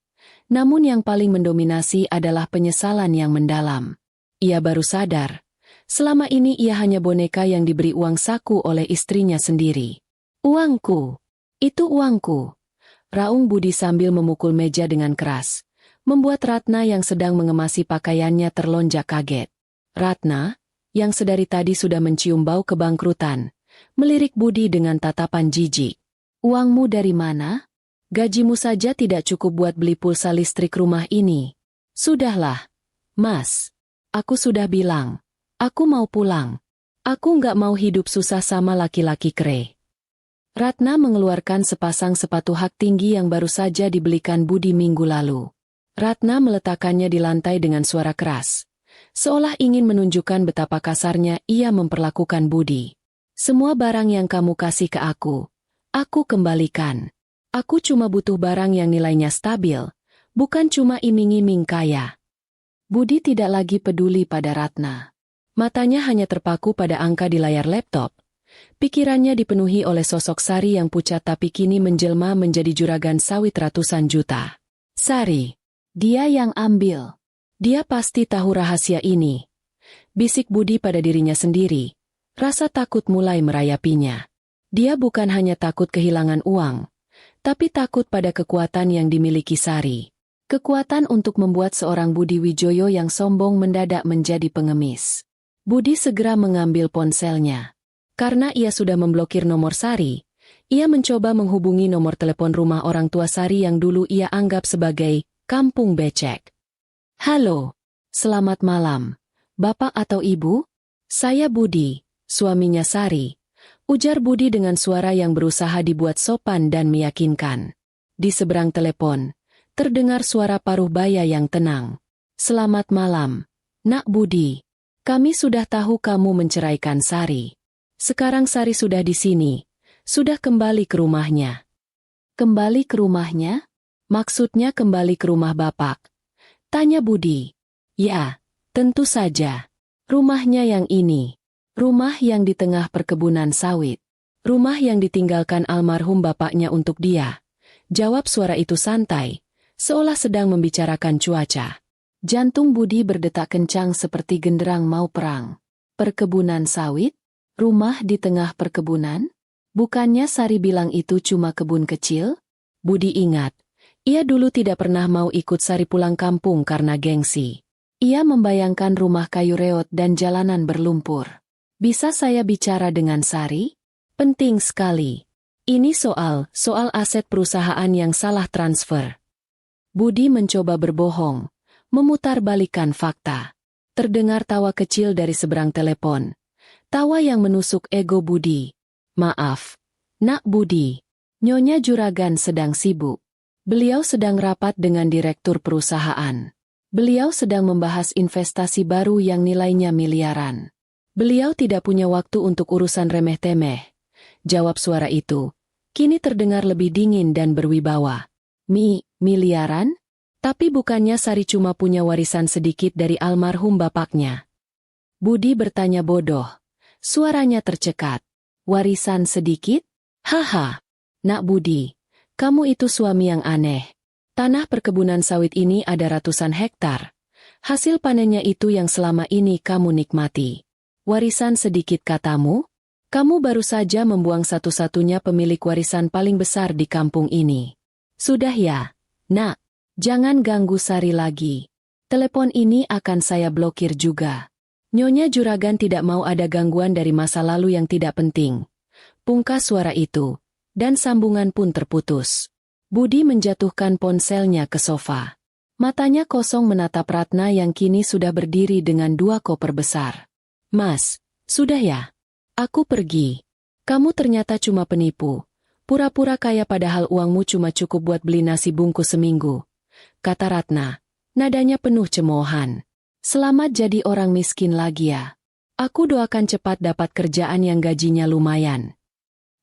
Namun yang paling mendominasi adalah penyesalan yang mendalam. Ia baru sadar, Selama ini ia hanya boneka yang diberi uang saku oleh istrinya sendiri. Uangku. Itu uangku. Raung Budi sambil memukul meja dengan keras, membuat Ratna yang sedang mengemasi pakaiannya terlonjak kaget. Ratna, yang sedari tadi sudah mencium bau kebangkrutan, melirik Budi dengan tatapan jijik. Uangmu dari mana? Gajimu saja tidak cukup buat beli pulsa listrik rumah ini. Sudahlah, Mas. Aku sudah bilang. Aku mau pulang. Aku nggak mau hidup susah sama laki-laki kere. Ratna mengeluarkan sepasang sepatu hak tinggi yang baru saja dibelikan Budi minggu lalu. Ratna meletakkannya di lantai dengan suara keras, seolah ingin menunjukkan betapa kasarnya ia memperlakukan Budi. Semua barang yang kamu kasih ke aku kembalikan. Aku cuma butuh barang yang nilainya stabil, bukan cuma iming-iming kaya. Budi tidak lagi peduli pada Ratna. Matanya hanya terpaku pada angka di layar laptop. Pikirannya dipenuhi oleh sosok Sari yang pucat tapi kini menjelma menjadi juragan sawit ratusan juta. Sari. Dia yang ambil. Dia pasti tahu rahasia ini. Bisik Budi pada dirinya sendiri. Rasa takut mulai merayapinya. Dia bukan hanya takut kehilangan uang, tapi takut pada kekuatan yang dimiliki Sari. Kekuatan untuk membuat seorang Budi Wijoyo yang sombong mendadak menjadi pengemis. Budi segera mengambil ponselnya. Karena ia sudah memblokir nomor Sari, ia mencoba menghubungi nomor telepon rumah orang tua Sari yang dulu ia anggap sebagai kampung becek. Halo, selamat malam, Bapak atau Ibu? Saya Budi, suaminya Sari. Ujar Budi dengan suara yang berusaha dibuat sopan dan meyakinkan. Di seberang telepon, terdengar suara paruh baya yang tenang. Selamat malam, Nak Budi. Kami sudah tahu kamu menceraikan Sari. Sekarang Sari sudah di sini, sudah kembali ke rumahnya. Kembali ke rumahnya? Maksudnya kembali ke rumah Bapak? Tanya Budi. Ya, tentu saja. Rumahnya yang ini. Rumah yang di tengah perkebunan sawit. Rumah yang ditinggalkan almarhum bapaknya untuk dia. Jawab suara itu santai, seolah sedang membicarakan cuaca. Jantung Budi berdetak kencang seperti genderang mau perang. Perkebunan sawit? Rumah di tengah perkebunan? Bukannya Sari bilang itu cuma kebun kecil? Budi ingat, ia dulu tidak pernah mau ikut Sari pulang kampung karena gengsi. Ia membayangkan rumah kayu reot dan jalanan berlumpur. Bisa saya bicara dengan Sari? Penting sekali. Ini soal aset perusahaan yang salah transfer. Budi mencoba berbohong, memutarbalikkan fakta. Terdengar tawa kecil dari seberang telepon. Tawa yang menusuk ego Budi. Maaf, Nak Budi. Nyonya Juragan sedang sibuk. Beliau sedang rapat dengan direktur perusahaan. Beliau sedang membahas investasi baru yang nilainya miliaran. Beliau tidak punya waktu untuk urusan remeh-temeh. Jawab suara itu. Kini terdengar lebih dingin dan berwibawa. Miliaran? Tapi bukannya Sari cuma punya warisan sedikit dari almarhum bapaknya? Budi bertanya bodoh. Suaranya tercekat. Warisan sedikit? Haha. Nak Budi, kamu itu suami yang aneh. Tanah perkebunan sawit ini ada ratusan hektar. Hasil panennya itu yang selama ini kamu nikmati. Warisan sedikit katamu? Kamu baru saja membuang satu-satunya pemilik warisan paling besar di kampung ini. Sudah ya, Nak. Jangan ganggu Sari lagi. Telepon ini akan saya blokir juga. Nyonya Juragan tidak mau ada gangguan dari masa lalu yang tidak penting. Pungkas suara itu, dan sambungan pun terputus. Budi menjatuhkan ponselnya ke sofa. Matanya kosong menatap Ratna yang kini sudah berdiri dengan 2 koper besar. Mas, sudah ya? Aku pergi. Kamu ternyata cuma penipu. Pura-pura kaya padahal uangmu cuma cukup buat beli nasi bungkus seminggu. Kata Ratna, nadanya penuh cemoohan. Selamat jadi orang miskin lagi ya. Aku doakan cepat dapat kerjaan yang gajinya lumayan.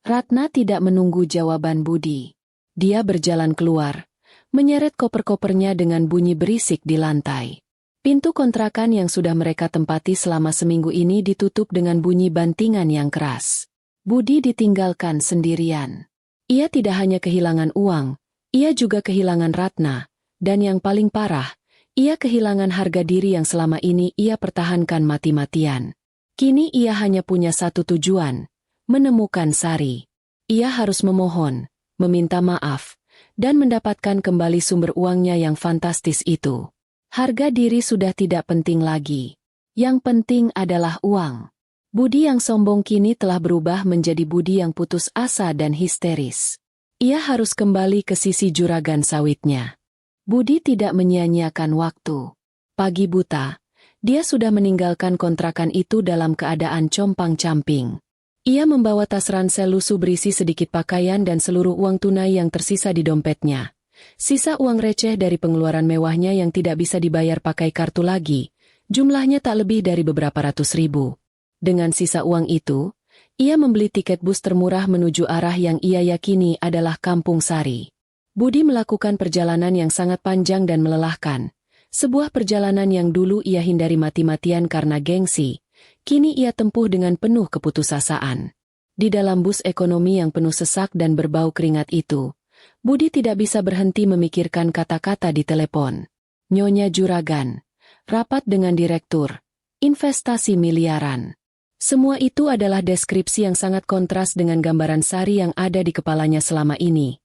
Ratna tidak menunggu jawaban Budi. Dia berjalan keluar, menyeret koper-kopernya dengan bunyi berisik di lantai. Pintu kontrakan yang sudah mereka tempati selama seminggu ini ditutup dengan bunyi bantingan yang keras. Budi ditinggalkan sendirian. Ia tidak hanya kehilangan uang, ia juga kehilangan Ratna, dan yang paling parah, ia kehilangan harga diri yang selama ini ia pertahankan mati-matian. Kini ia hanya punya satu tujuan, menemukan Sari. Ia harus memohon, meminta maaf, dan mendapatkan kembali sumber uangnya yang fantastis itu. Harga diri sudah tidak penting lagi. Yang penting adalah uang. Budi yang sombong kini telah berubah menjadi Budi yang putus asa dan histeris. Ia harus kembali ke sisi juragan sawitnya. Budi tidak menyia-nyiakan waktu. Pagi buta, dia sudah meninggalkan kontrakan itu dalam keadaan compang-camping. Ia membawa tas ransel lusuh berisi sedikit pakaian dan seluruh uang tunai yang tersisa di dompetnya. Sisa uang receh dari pengeluaran mewahnya yang tidak bisa dibayar pakai kartu lagi, jumlahnya tak lebih dari beberapa ratus ribu. Dengan sisa uang itu, ia membeli tiket bus termurah menuju arah yang ia yakini adalah Kampung Sari. Budi melakukan perjalanan yang sangat panjang dan melelahkan. Sebuah perjalanan yang dulu ia hindari mati-matian karena gengsi, kini ia tempuh dengan penuh keputusasaan. Di dalam bus ekonomi yang penuh sesak dan berbau keringat itu, Budi tidak bisa berhenti memikirkan kata-kata di telepon. Nyonya Juragan, rapat dengan direktur, investasi miliaran. Semua itu adalah deskripsi yang sangat kontras dengan gambaran Sari yang ada di kepalanya selama ini.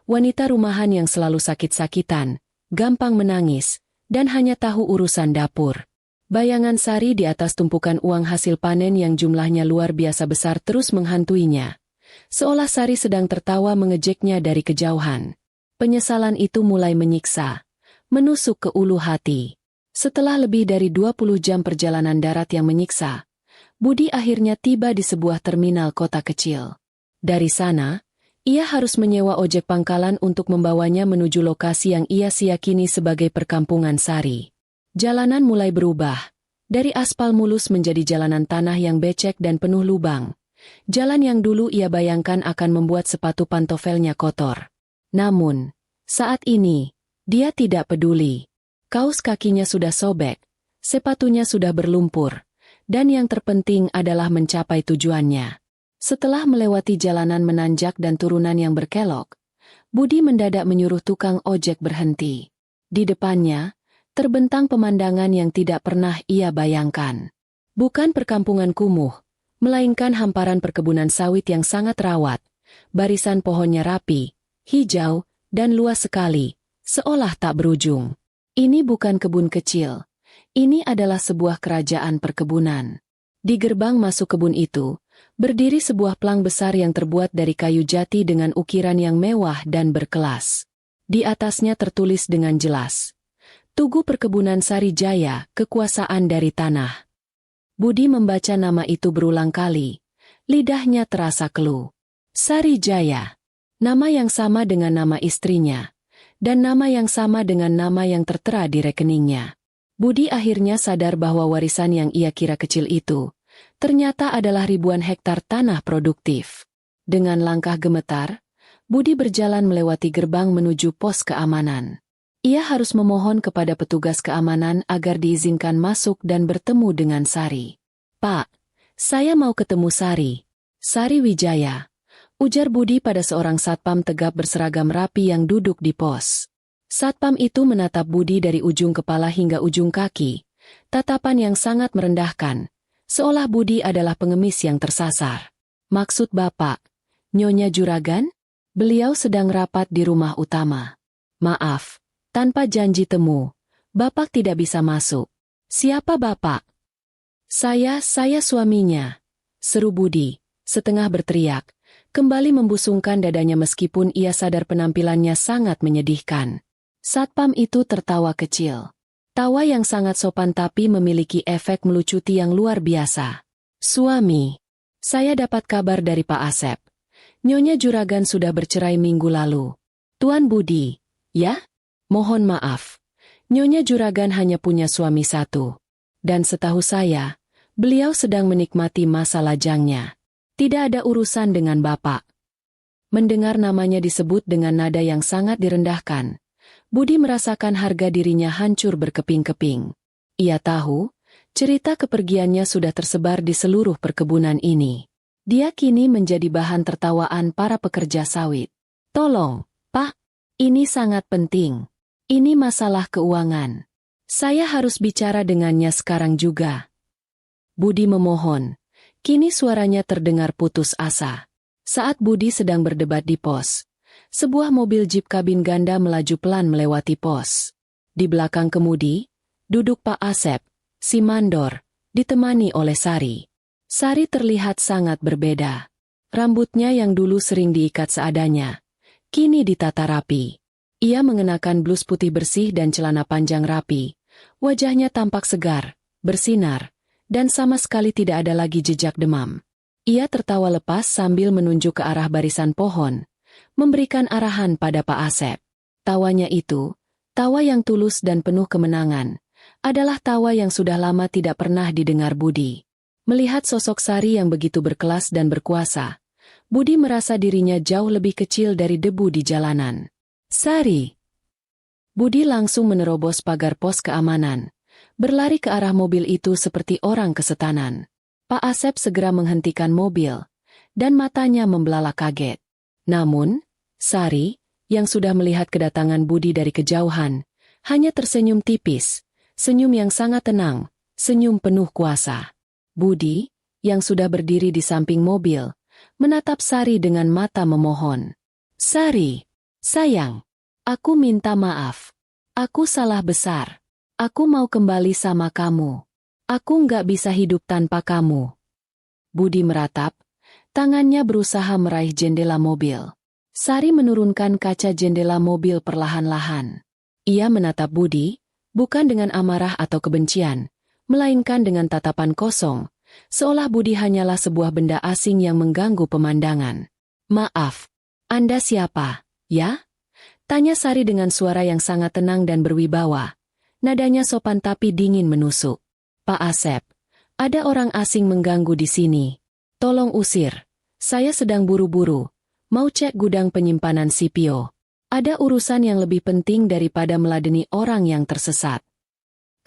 Wanita rumahan yang selalu sakit-sakitan, gampang menangis, dan hanya tahu urusan dapur. Bayangan Sari di atas tumpukan uang hasil panen yang jumlahnya luar biasa besar terus menghantuinya. Seolah Sari sedang tertawa mengejeknya dari kejauhan. Penyesalan itu mulai menyiksa, menusuk ke ulu hati. Setelah lebih dari 20 jam perjalanan darat yang menyiksa, Budi akhirnya tiba di sebuah terminal kota kecil. Dari sana, ia harus menyewa ojek pangkalan untuk membawanya menuju lokasi yang ia yakini sebagai perkampungan Sari. Jalanan mulai berubah. Dari aspal mulus menjadi jalanan tanah yang becek dan penuh lubang. Jalan yang dulu ia bayangkan akan membuat sepatu pantofelnya kotor. Namun, saat ini, dia tidak peduli. Kaus kakinya sudah sobek, sepatunya sudah berlumpur, dan yang terpenting adalah mencapai tujuannya. Setelah melewati jalanan menanjak dan turunan yang berkelok, Budi mendadak menyuruh tukang ojek berhenti. Di depannya, terbentang pemandangan yang tidak pernah ia bayangkan. Bukan perkampungan kumuh, melainkan hamparan perkebunan sawit yang sangat rawat, barisan pohonnya rapi, hijau, dan luas sekali, seolah tak berujung. Ini bukan kebun kecil, ini adalah sebuah kerajaan perkebunan. Di gerbang masuk kebun itu, berdiri sebuah plang besar yang terbuat dari kayu jati dengan ukiran yang mewah dan berkelas. Di atasnya tertulis dengan jelas, Tugu Perkebunan Sari Jaya, kekuasaan dari tanah. Budi membaca nama itu berulang kali. Lidahnya terasa keluh. Sari Jaya. Nama yang sama dengan nama istrinya. Dan nama yang sama dengan nama yang tertera di rekeningnya. Budi akhirnya sadar bahwa warisan yang ia kira kecil itu ternyata adalah ribuan hektar tanah produktif. Dengan langkah gemetar, Budi berjalan melewati gerbang menuju pos keamanan. Ia harus memohon kepada petugas keamanan agar diizinkan masuk dan bertemu dengan Sari. "Pak, saya mau ketemu Sari. Sari Wijaya," ujar Budi pada seorang satpam tegap berseragam rapi yang duduk di pos. Satpam itu menatap Budi dari ujung kepala hingga ujung kaki, tatapan yang sangat merendahkan, seolah Budi adalah pengemis yang tersasar. "Maksud Bapak, Nyonya Juragan? Beliau sedang rapat di rumah utama. Maaf, tanpa janji temu, Bapak tidak bisa masuk." "Siapa Bapak?" Saya suaminya," seru Budi, setengah berteriak, kembali membusungkan dadanya meskipun ia sadar penampilannya sangat menyedihkan. Satpam itu tertawa kecil. Tawa yang sangat sopan tapi memiliki efek melucuti yang luar biasa. "Suami, saya dapat kabar dari Pak Asep. Nyonya Juragan sudah bercerai minggu lalu." "Tuan Budi, ya? Mohon maaf. Nyonya Juragan hanya punya suami satu. Dan setahu saya, beliau sedang menikmati masa lajangnya. Tidak ada urusan dengan Bapak." Mendengar namanya disebut dengan nada yang sangat direndahkan, Budi merasakan harga dirinya hancur berkeping-keping. Ia tahu, cerita kepergiannya sudah tersebar di seluruh perkebunan ini. Dia kini menjadi bahan tertawaan para pekerja sawit. "Tolong, Pak, ini sangat penting. Ini masalah keuangan. Saya harus bicara dengannya sekarang juga." Budi memohon. Kini suaranya terdengar putus asa. Saat Budi sedang berdebat di pos, sebuah mobil jeep kabin ganda melaju pelan melewati pos. Di belakang kemudi, duduk Pak Asep, si mandor, ditemani oleh Sari. Sari terlihat sangat berbeda. Rambutnya yang dulu sering diikat seadanya, kini ditata rapi. Ia mengenakan blus putih bersih dan celana panjang rapi. Wajahnya tampak segar, bersinar, dan sama sekali tidak ada lagi jejak demam. Ia tertawa lepas sambil menunjuk ke arah barisan pohon, memberikan arahan pada Pak Asep. Tawanya itu, tawa yang tulus dan penuh kemenangan, adalah tawa yang sudah lama tidak pernah didengar Budi. Melihat sosok Sari yang begitu berkelas dan berkuasa, Budi merasa dirinya jauh lebih kecil dari debu di jalanan. Sari! Budi langsung menerobos pagar pos keamanan, berlari ke arah mobil itu seperti orang kesetanan. Pak Asep segera menghentikan mobil, dan matanya membelalak kaget. Namun, Sari, yang sudah melihat kedatangan Budi dari kejauhan, hanya tersenyum tipis, senyum yang sangat tenang, senyum penuh kuasa. Budi, yang sudah berdiri di samping mobil, menatap Sari dengan mata memohon. Sari, sayang, aku minta maaf. Aku salah besar. Aku mau kembali sama kamu. Aku nggak bisa hidup tanpa kamu. Budi meratap, tangannya berusaha meraih jendela mobil. Sari menurunkan kaca jendela mobil perlahan-lahan. Ia menatap Budi, bukan dengan amarah atau kebencian, melainkan dengan tatapan kosong, seolah Budi hanyalah sebuah benda asing yang mengganggu pemandangan. Maaf, Anda siapa, ya? Tanya Sari dengan suara yang sangat tenang dan berwibawa. Nadanya sopan tapi dingin menusuk. Pak Asep, ada orang asing mengganggu di sini. Tolong usir. Saya sedang buru-buru. Mau cek gudang penyimpanan CPO. Ada urusan yang lebih penting daripada meladeni orang yang tersesat.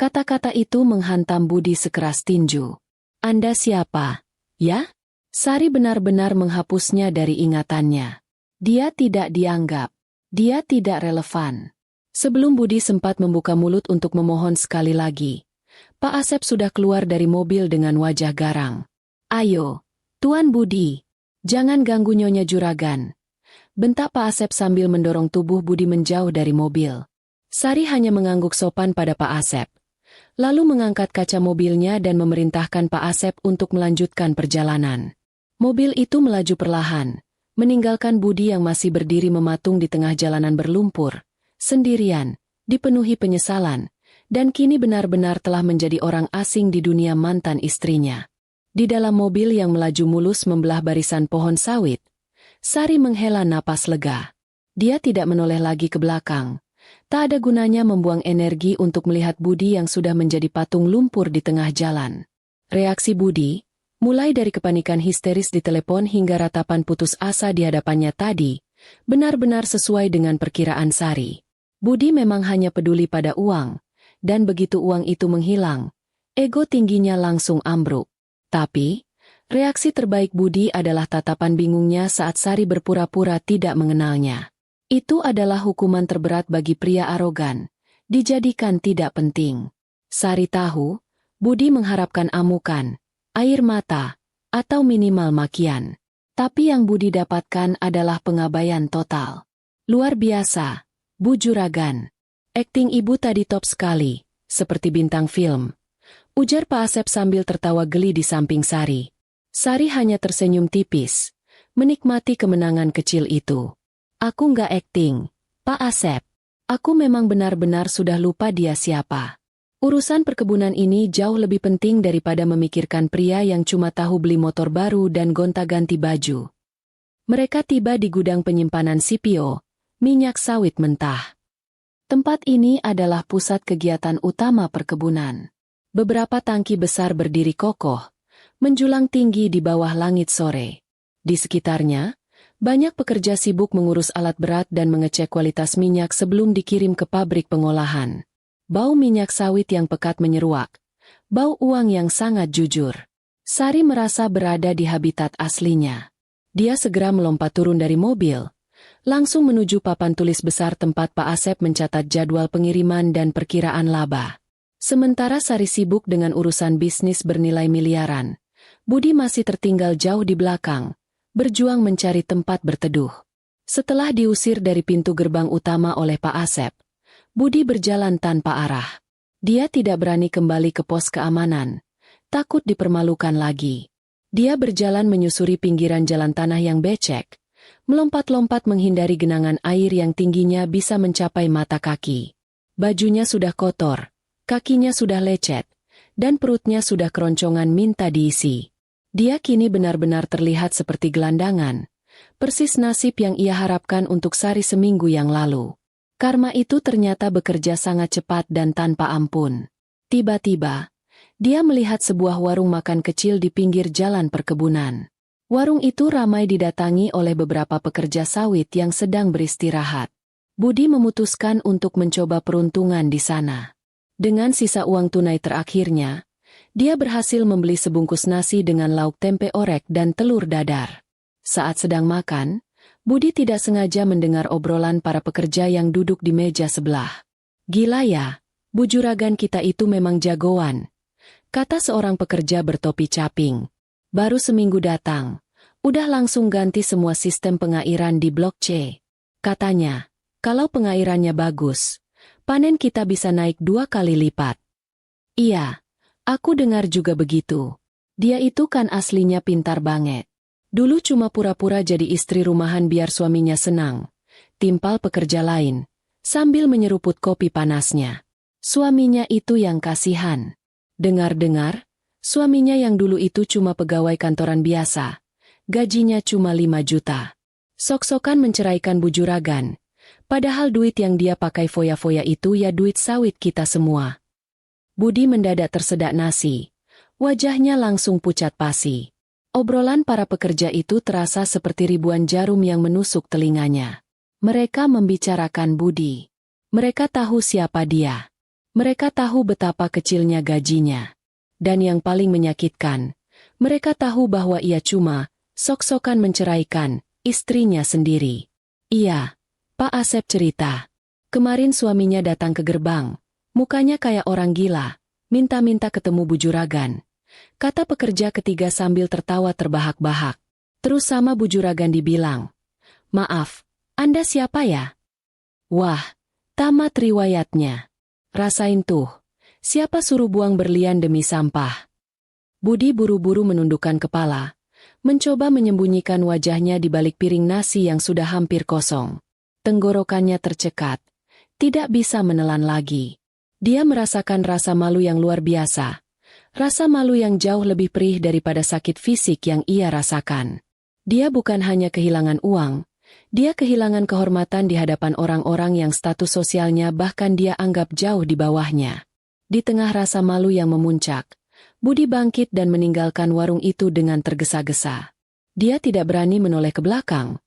Kata-kata itu menghantam Budi sekeras tinju. Anda siapa? Ya? Sari benar-benar menghapusnya dari ingatannya. Dia tidak dianggap. Dia tidak relevan. Sebelum Budi sempat membuka mulut untuk memohon sekali lagi, Pak Asep sudah keluar dari mobil dengan wajah garang. Ayo, Tuan Budi, jangan ganggu Nyonya Juragan. Bentak Pak Asep sambil mendorong tubuh Budi menjauh dari mobil. Sari hanya mengangguk sopan pada Pak Asep, lalu mengangkat kaca mobilnya dan memerintahkan Pak Asep untuk melanjutkan perjalanan. Mobil itu melaju perlahan, meninggalkan Budi yang masih berdiri mematung di tengah jalanan berlumpur, sendirian, dipenuhi penyesalan, dan kini benar-benar telah menjadi orang asing di dunia mantan istrinya. Di dalam mobil yang melaju mulus membelah barisan pohon sawit, Sari menghela napas lega. Dia tidak menoleh lagi ke belakang. Tak ada gunanya membuang energi untuk melihat Budi yang sudah menjadi patung lumpur di tengah jalan. Reaksi Budi, mulai dari kepanikan histeris di telepon hingga ratapan putus asa di hadapannya tadi, benar-benar sesuai dengan perkiraan Sari. Budi memang hanya peduli pada uang, dan begitu uang itu menghilang, ego tingginya langsung ambruk. Tapi, reaksi terbaik Budi adalah tatapan bingungnya saat Sari berpura-pura tidak mengenalnya. Itu adalah hukuman terberat bagi pria arogan, dijadikan tidak penting. Sari tahu, Budi mengharapkan amukan, air mata, atau minimal makian. Tapi yang Budi dapatkan adalah pengabaian total. Luar biasa, Bu Juragan. Akting ibu tadi top sekali, seperti bintang film. Ujar Pak Asep sambil tertawa geli di samping Sari. Sari hanya tersenyum tipis, menikmati kemenangan kecil itu. Aku nggak akting, Pak Asep. Aku memang benar-benar sudah lupa dia siapa. Urusan perkebunan ini jauh lebih penting daripada memikirkan pria yang cuma tahu beli motor baru dan gonta-ganti baju. Mereka tiba di gudang penyimpanan CPO, minyak sawit mentah. Tempat ini adalah pusat kegiatan utama perkebunan. Beberapa tangki besar berdiri kokoh, menjulang tinggi di bawah langit sore. Di sekitarnya, banyak pekerja sibuk mengurus alat berat dan mengecek kualitas minyak sebelum dikirim ke pabrik pengolahan. Bau minyak sawit yang pekat menyeruak. Bau uang yang sangat jujur. Sari merasa berada di habitat aslinya. Dia segera melompat turun dari mobil, langsung menuju papan tulis besar tempat Pak Asep mencatat jadwal pengiriman dan perkiraan laba. Sementara Sari sibuk dengan urusan bisnis bernilai miliaran, Budi masih tertinggal jauh di belakang, berjuang mencari tempat berteduh. Setelah diusir dari pintu gerbang utama oleh Pak Asep, Budi berjalan tanpa arah. Dia tidak berani kembali ke pos keamanan, takut dipermalukan lagi. Dia berjalan menyusuri pinggiran jalan tanah yang becek, melompat-lompat menghindari genangan air yang tingginya bisa mencapai mata kaki. Bajunya sudah kotor, kakinya sudah lecet, dan perutnya sudah keroncongan minta diisi. Dia kini benar-benar terlihat seperti gelandangan, persis nasib yang ia harapkan untuk Sari seminggu yang lalu. Karma itu ternyata bekerja sangat cepat dan tanpa ampun. Tiba-tiba, dia melihat sebuah warung makan kecil di pinggir jalan perkebunan. Warung itu ramai didatangi oleh beberapa pekerja sawit yang sedang beristirahat. Budi memutuskan untuk mencoba peruntungan di sana. Dengan sisa uang tunai terakhirnya, dia berhasil membeli sebungkus nasi dengan lauk tempe orek dan telur dadar. Saat sedang makan, Budi tidak sengaja mendengar obrolan para pekerja yang duduk di meja sebelah. "Gila ya, Bu Juragan kita itu memang jagoan," kata seorang pekerja bertopi caping. "Baru seminggu datang, udah langsung ganti semua sistem pengairan di Blok C. Katanya, kalau pengairannya bagus, panen kita bisa naik 2 kali lipat." "Iya, aku dengar juga begitu. Dia itu kan aslinya pintar banget. Dulu cuma pura-pura jadi istri rumahan biar suaminya senang," timpal pekerja lain, sambil menyeruput kopi panasnya. "Suaminya itu yang kasihan. Dengar-dengar, suaminya yang dulu itu cuma pegawai kantoran biasa. Gajinya cuma 5 juta. Sok-sokan menceraikan Bu Juragan. Padahal duit yang dia pakai foya-foya itu ya duit sawit kita semua." Budi mendadak tersedak nasi. Wajahnya langsung pucat pasi. Obrolan para pekerja itu terasa seperti ribuan jarum yang menusuk telinganya. Mereka membicarakan Budi. Mereka tahu siapa dia. Mereka tahu betapa kecilnya gajinya. Dan yang paling menyakitkan, mereka tahu bahwa ia cuma sok-sokan menceraikan istrinya sendiri. "Iya, Pak Asep cerita. Kemarin suaminya datang ke gerbang. Mukanya kayak orang gila, minta-minta ketemu Bu Juragan," kata pekerja ketiga sambil tertawa terbahak-bahak. Terus sama Bu Juragan dibilang, "Maaf, Anda siapa ya?" Wah, tamat riwayatnya. Rasain tuh, siapa suruh buang berlian demi sampah. Budi buru-buru menundukkan kepala, mencoba menyembunyikan wajahnya di balik piring nasi yang sudah hampir kosong. Tenggorokannya tercekat, tidak bisa menelan lagi. Dia merasakan rasa malu yang luar biasa. Rasa malu yang jauh lebih perih daripada sakit fisik yang ia rasakan. Dia bukan hanya kehilangan uang, dia kehilangan kehormatan di hadapan orang-orang yang status sosialnya bahkan dia anggap jauh di bawahnya. Di tengah rasa malu yang memuncak, Budi bangkit dan meninggalkan warung itu dengan tergesa-gesa. Dia tidak berani menoleh ke belakang.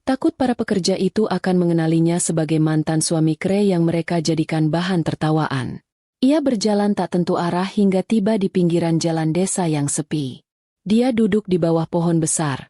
Takut para pekerja itu akan mengenalinya sebagai mantan suami kere yang mereka jadikan bahan tertawaan. Ia berjalan tak tentu arah hingga tiba di pinggiran jalan desa yang sepi. Dia duduk di bawah pohon besar.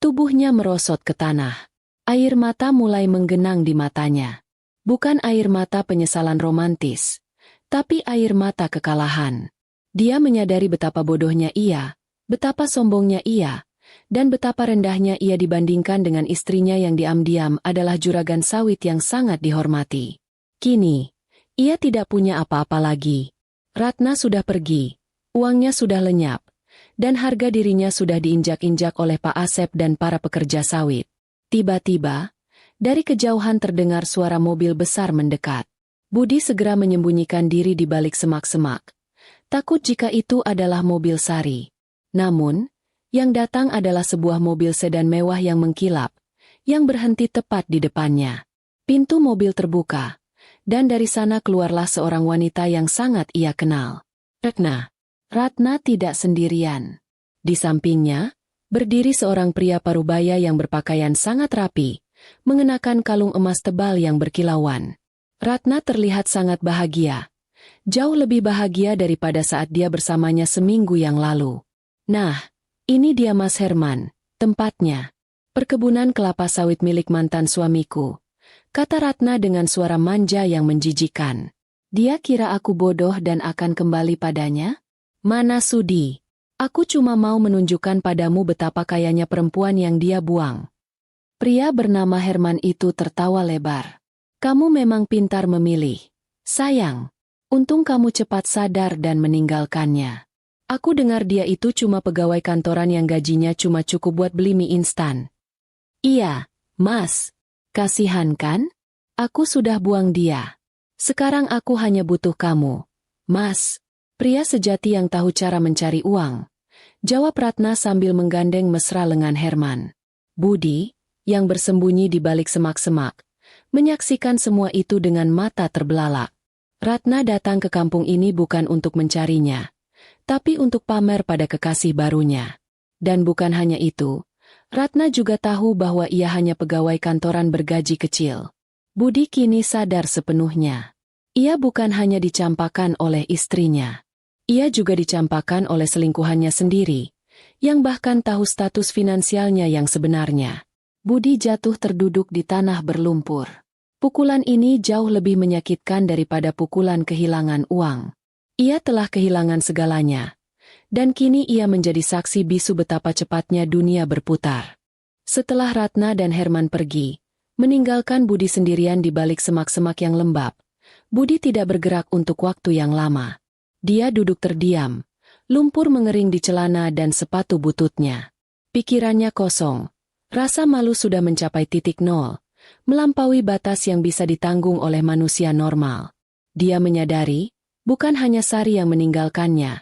Tubuhnya merosot ke tanah. Air mata mulai menggenang di matanya. Bukan air mata penyesalan romantis, tapi air mata kekalahan. Dia menyadari betapa bodohnya ia, betapa sombongnya ia, dan betapa rendahnya ia dibandingkan dengan istrinya yang diam-diam adalah juragan sawit yang sangat dihormati. Kini, ia tidak punya apa-apa lagi. Ratna sudah pergi, uangnya sudah lenyap, dan harga dirinya sudah diinjak-injak oleh Pak Asep dan para pekerja sawit. Tiba-tiba, dari kejauhan terdengar suara mobil besar mendekat. Budi segera menyembunyikan diri di balik semak-semak, takut jika itu adalah mobil Sari. Namun, yang datang adalah sebuah mobil sedan mewah yang mengkilap, yang berhenti tepat di depannya. Pintu mobil terbuka, dan dari sana keluarlah seorang wanita yang sangat ia kenal. Ratna. Ratna tidak sendirian. Di sampingnya, berdiri seorang pria parubaya yang berpakaian sangat rapi, mengenakan kalung emas tebal yang berkilauan. Ratna terlihat sangat bahagia. Jauh lebih bahagia daripada saat dia bersamanya seminggu yang lalu. "Nah, ini dia Mas Herman, tempatnya. Perkebunan kelapa sawit milik mantan suamiku," kata Ratna dengan suara manja yang menjijikan. Dia kira aku bodoh dan akan kembali padanya? Mana sudi. Aku cuma mau menunjukkan padamu betapa kayanya perempuan yang dia buang. Pria bernama Herman itu tertawa lebar. Kamu memang pintar memilih. Sayang. Untung kamu cepat sadar dan meninggalkannya. Aku dengar dia itu cuma pegawai kantoran yang gajinya cuma cukup buat beli mie instan. Iya, Mas. Kasihan kan? Aku sudah buang dia. Sekarang aku hanya butuh kamu. Mas. Pria sejati yang tahu cara mencari uang. Jawab Ratna sambil menggandeng mesra lengan Herman. Budi, yang bersembunyi di balik semak-semak, menyaksikan semua itu dengan mata terbelalak. Ratna datang ke kampung ini bukan untuk mencarinya, tapi untuk pamer pada kekasih barunya. Dan bukan hanya itu, Ratna juga tahu bahwa ia hanya pegawai kantoran bergaji kecil. Budi kini sadar sepenuhnya. Ia bukan hanya dicampakan oleh istrinya. Ia juga dicampakan oleh selingkuhannya sendiri, yang bahkan tahu status finansialnya yang sebenarnya. Budi jatuh terduduk di tanah berlumpur. Pukulan ini jauh lebih menyakitkan daripada pukulan kehilangan uang. Ia telah kehilangan segalanya. Dan kini ia menjadi saksi bisu betapa cepatnya dunia berputar. Setelah Ratna dan Herman pergi, meninggalkan Budi sendirian di balik semak-semak yang lembab, Budi tidak bergerak untuk waktu yang lama. Dia duduk terdiam, lumpur mengering di celana dan sepatu bututnya. Pikirannya kosong, rasa malu sudah mencapai titik nol. Melampaui batas yang bisa ditanggung oleh manusia normal. Dia menyadari, bukan hanya Sari yang meninggalkannya,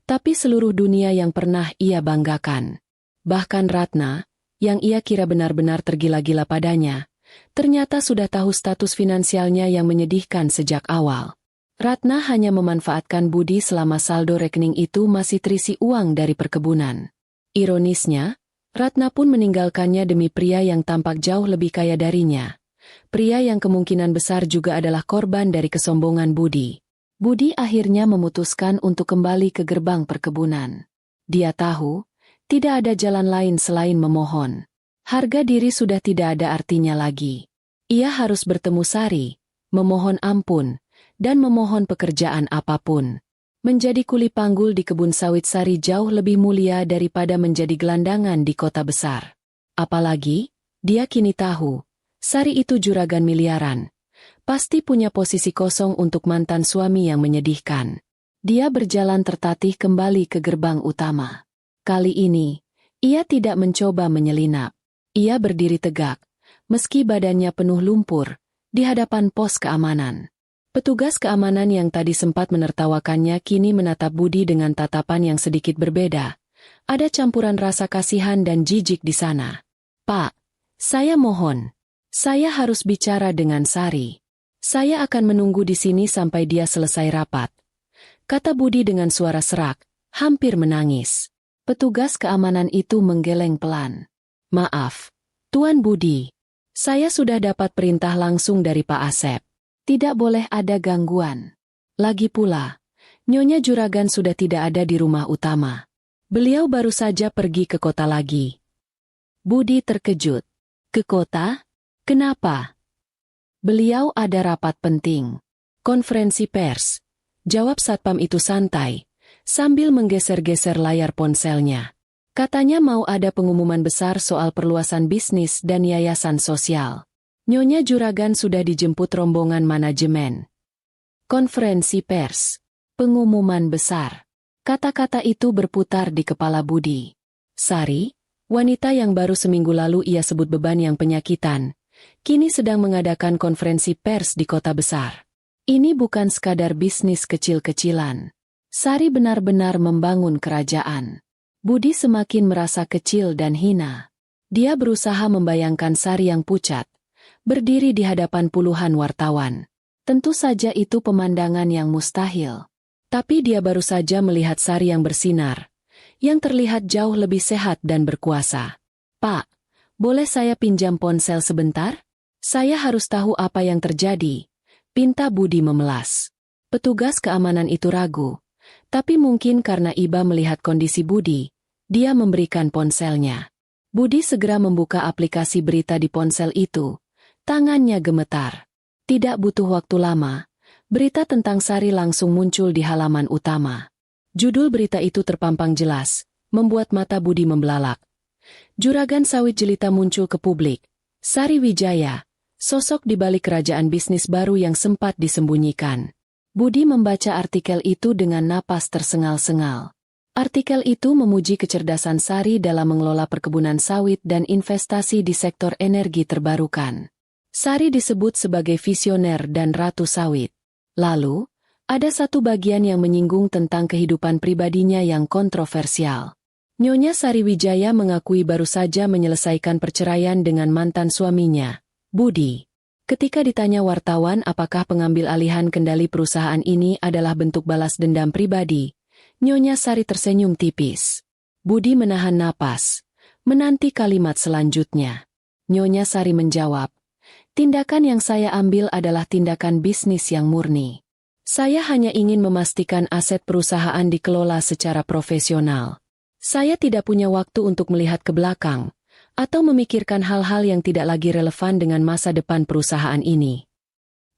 tapi seluruh dunia yang pernah ia banggakan. Bahkan Ratna, yang ia kira benar-benar tergila-gila padanya, ternyata sudah tahu status finansialnya yang menyedihkan sejak awal. Ratna hanya memanfaatkan Budi selama saldo rekening itu masih terisi uang dari perkebunan. Ironisnya, Ratna pun meninggalkannya demi pria yang tampak jauh lebih kaya darinya. Pria yang kemungkinan besar juga adalah korban dari kesombongan Budi. Budi akhirnya memutuskan untuk kembali ke gerbang perkebunan. Dia tahu, tidak ada jalan lain selain memohon. Harga diri sudah tidak ada artinya lagi. Ia harus bertemu Sari, memohon ampun, dan memohon pekerjaan apapun. Menjadi kuli panggul di kebun sawit Sari jauh lebih mulia daripada menjadi gelandangan di kota besar. Apalagi, dia kini tahu, Sari itu juragan miliaran. Pasti punya posisi kosong untuk mantan suami yang menyedihkan. Dia berjalan tertatih kembali ke gerbang utama. Kali ini, ia tidak mencoba menyelinap. Ia berdiri tegak, meski badannya penuh lumpur, di hadapan pos keamanan. Petugas keamanan yang tadi sempat menertawakannya kini menatap Budi dengan tatapan yang sedikit berbeda. Ada campuran rasa kasihan dan jijik di sana. Pak, saya mohon. Saya harus bicara dengan Sari. Saya akan menunggu di sini sampai dia selesai rapat. Kata Budi dengan suara serak, hampir menangis. Petugas keamanan itu menggeleng pelan. Maaf, Tuan Budi. Saya sudah dapat perintah langsung dari Pak Asep. Tidak boleh ada gangguan. Lagi pula, Nyonya Juragan sudah tidak ada di rumah utama. Beliau baru saja pergi ke kota lagi. Budi terkejut. Ke kota? Kenapa? Beliau ada rapat penting. Konferensi pers. Jawab satpam itu santai, sambil menggeser-geser layar ponselnya. Katanya mau ada pengumuman besar soal perluasan bisnis dan yayasan sosial. Nyonya Juragan sudah dijemput rombongan manajemen. Konferensi pers. Pengumuman besar. Kata-kata itu berputar di kepala Budi. Sari, wanita yang baru seminggu lalu ia sebut beban yang penyakitan, kini sedang mengadakan konferensi pers di kota besar. Ini bukan sekadar bisnis kecil-kecilan. Sari benar-benar membangun kerajaan. Budi semakin merasa kecil dan hina. Dia berusaha membayangkan Sari yang pucat, berdiri di hadapan puluhan wartawan. Tentu saja itu pemandangan yang mustahil. Tapi dia baru saja melihat Sari yang bersinar, yang terlihat jauh lebih sehat dan berkuasa. Pak, boleh saya pinjam ponsel sebentar? Saya harus tahu apa yang terjadi, pinta Budi memelas. Petugas keamanan itu ragu, tapi mungkin karena iba melihat kondisi Budi, dia memberikan ponselnya. Budi segera membuka aplikasi berita di ponsel itu. Tangannya gemetar. Tidak butuh waktu lama, Berita tentang Sari langsung muncul di halaman utama. Judul berita itu terpampang jelas, membuat mata Budi membelalak. Juragan sawit jelita muncul ke publik. Sari Wijaya, sosok di balik kerajaan bisnis baru yang sempat disembunyikan. Budi membaca artikel itu dengan napas tersengal-sengal. Artikel itu memuji kecerdasan Sari dalam mengelola perkebunan sawit dan investasi di sektor energi terbarukan. Sari disebut sebagai visioner dan ratu sawit. Lalu, ada satu bagian yang menyinggung tentang kehidupan pribadinya yang kontroversial. Nyonya Sari Wijaya mengakui baru saja menyelesaikan perceraian dengan mantan suaminya, Budi. Ketika ditanya wartawan apakah pengambil alihan kendali perusahaan ini adalah bentuk balas dendam pribadi, Nyonya Sari tersenyum tipis. Budi menahan napas, menanti kalimat selanjutnya. Nyonya Sari menjawab, "Tindakan yang saya ambil adalah tindakan bisnis yang murni. Saya hanya ingin memastikan aset perusahaan dikelola secara profesional. Saya tidak punya waktu untuk melihat ke belakang, atau memikirkan hal-hal yang tidak lagi relevan dengan masa depan perusahaan ini."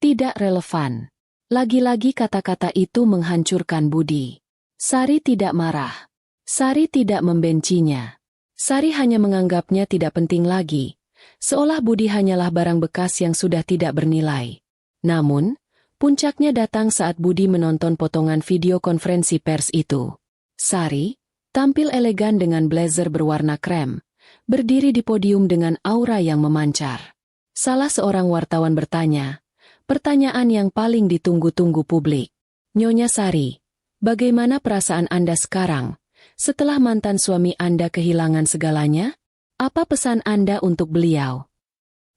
Tidak relevan. Lagi-lagi kata-kata itu menghancurkan Budi. Sari tidak marah. Sari tidak membencinya. Sari hanya menganggapnya tidak penting lagi, seolah Budi hanyalah barang bekas yang sudah tidak bernilai. Namun, puncaknya datang saat Budi menonton potongan video konferensi pers itu. Sari, tampil elegan dengan blazer berwarna krem, berdiri di podium dengan aura yang memancar. Salah seorang wartawan bertanya, pertanyaan yang paling ditunggu-tunggu publik. "Nyonya Sari, bagaimana perasaan Anda sekarang, setelah mantan suami Anda kehilangan segalanya? Apa pesan Anda untuk beliau?"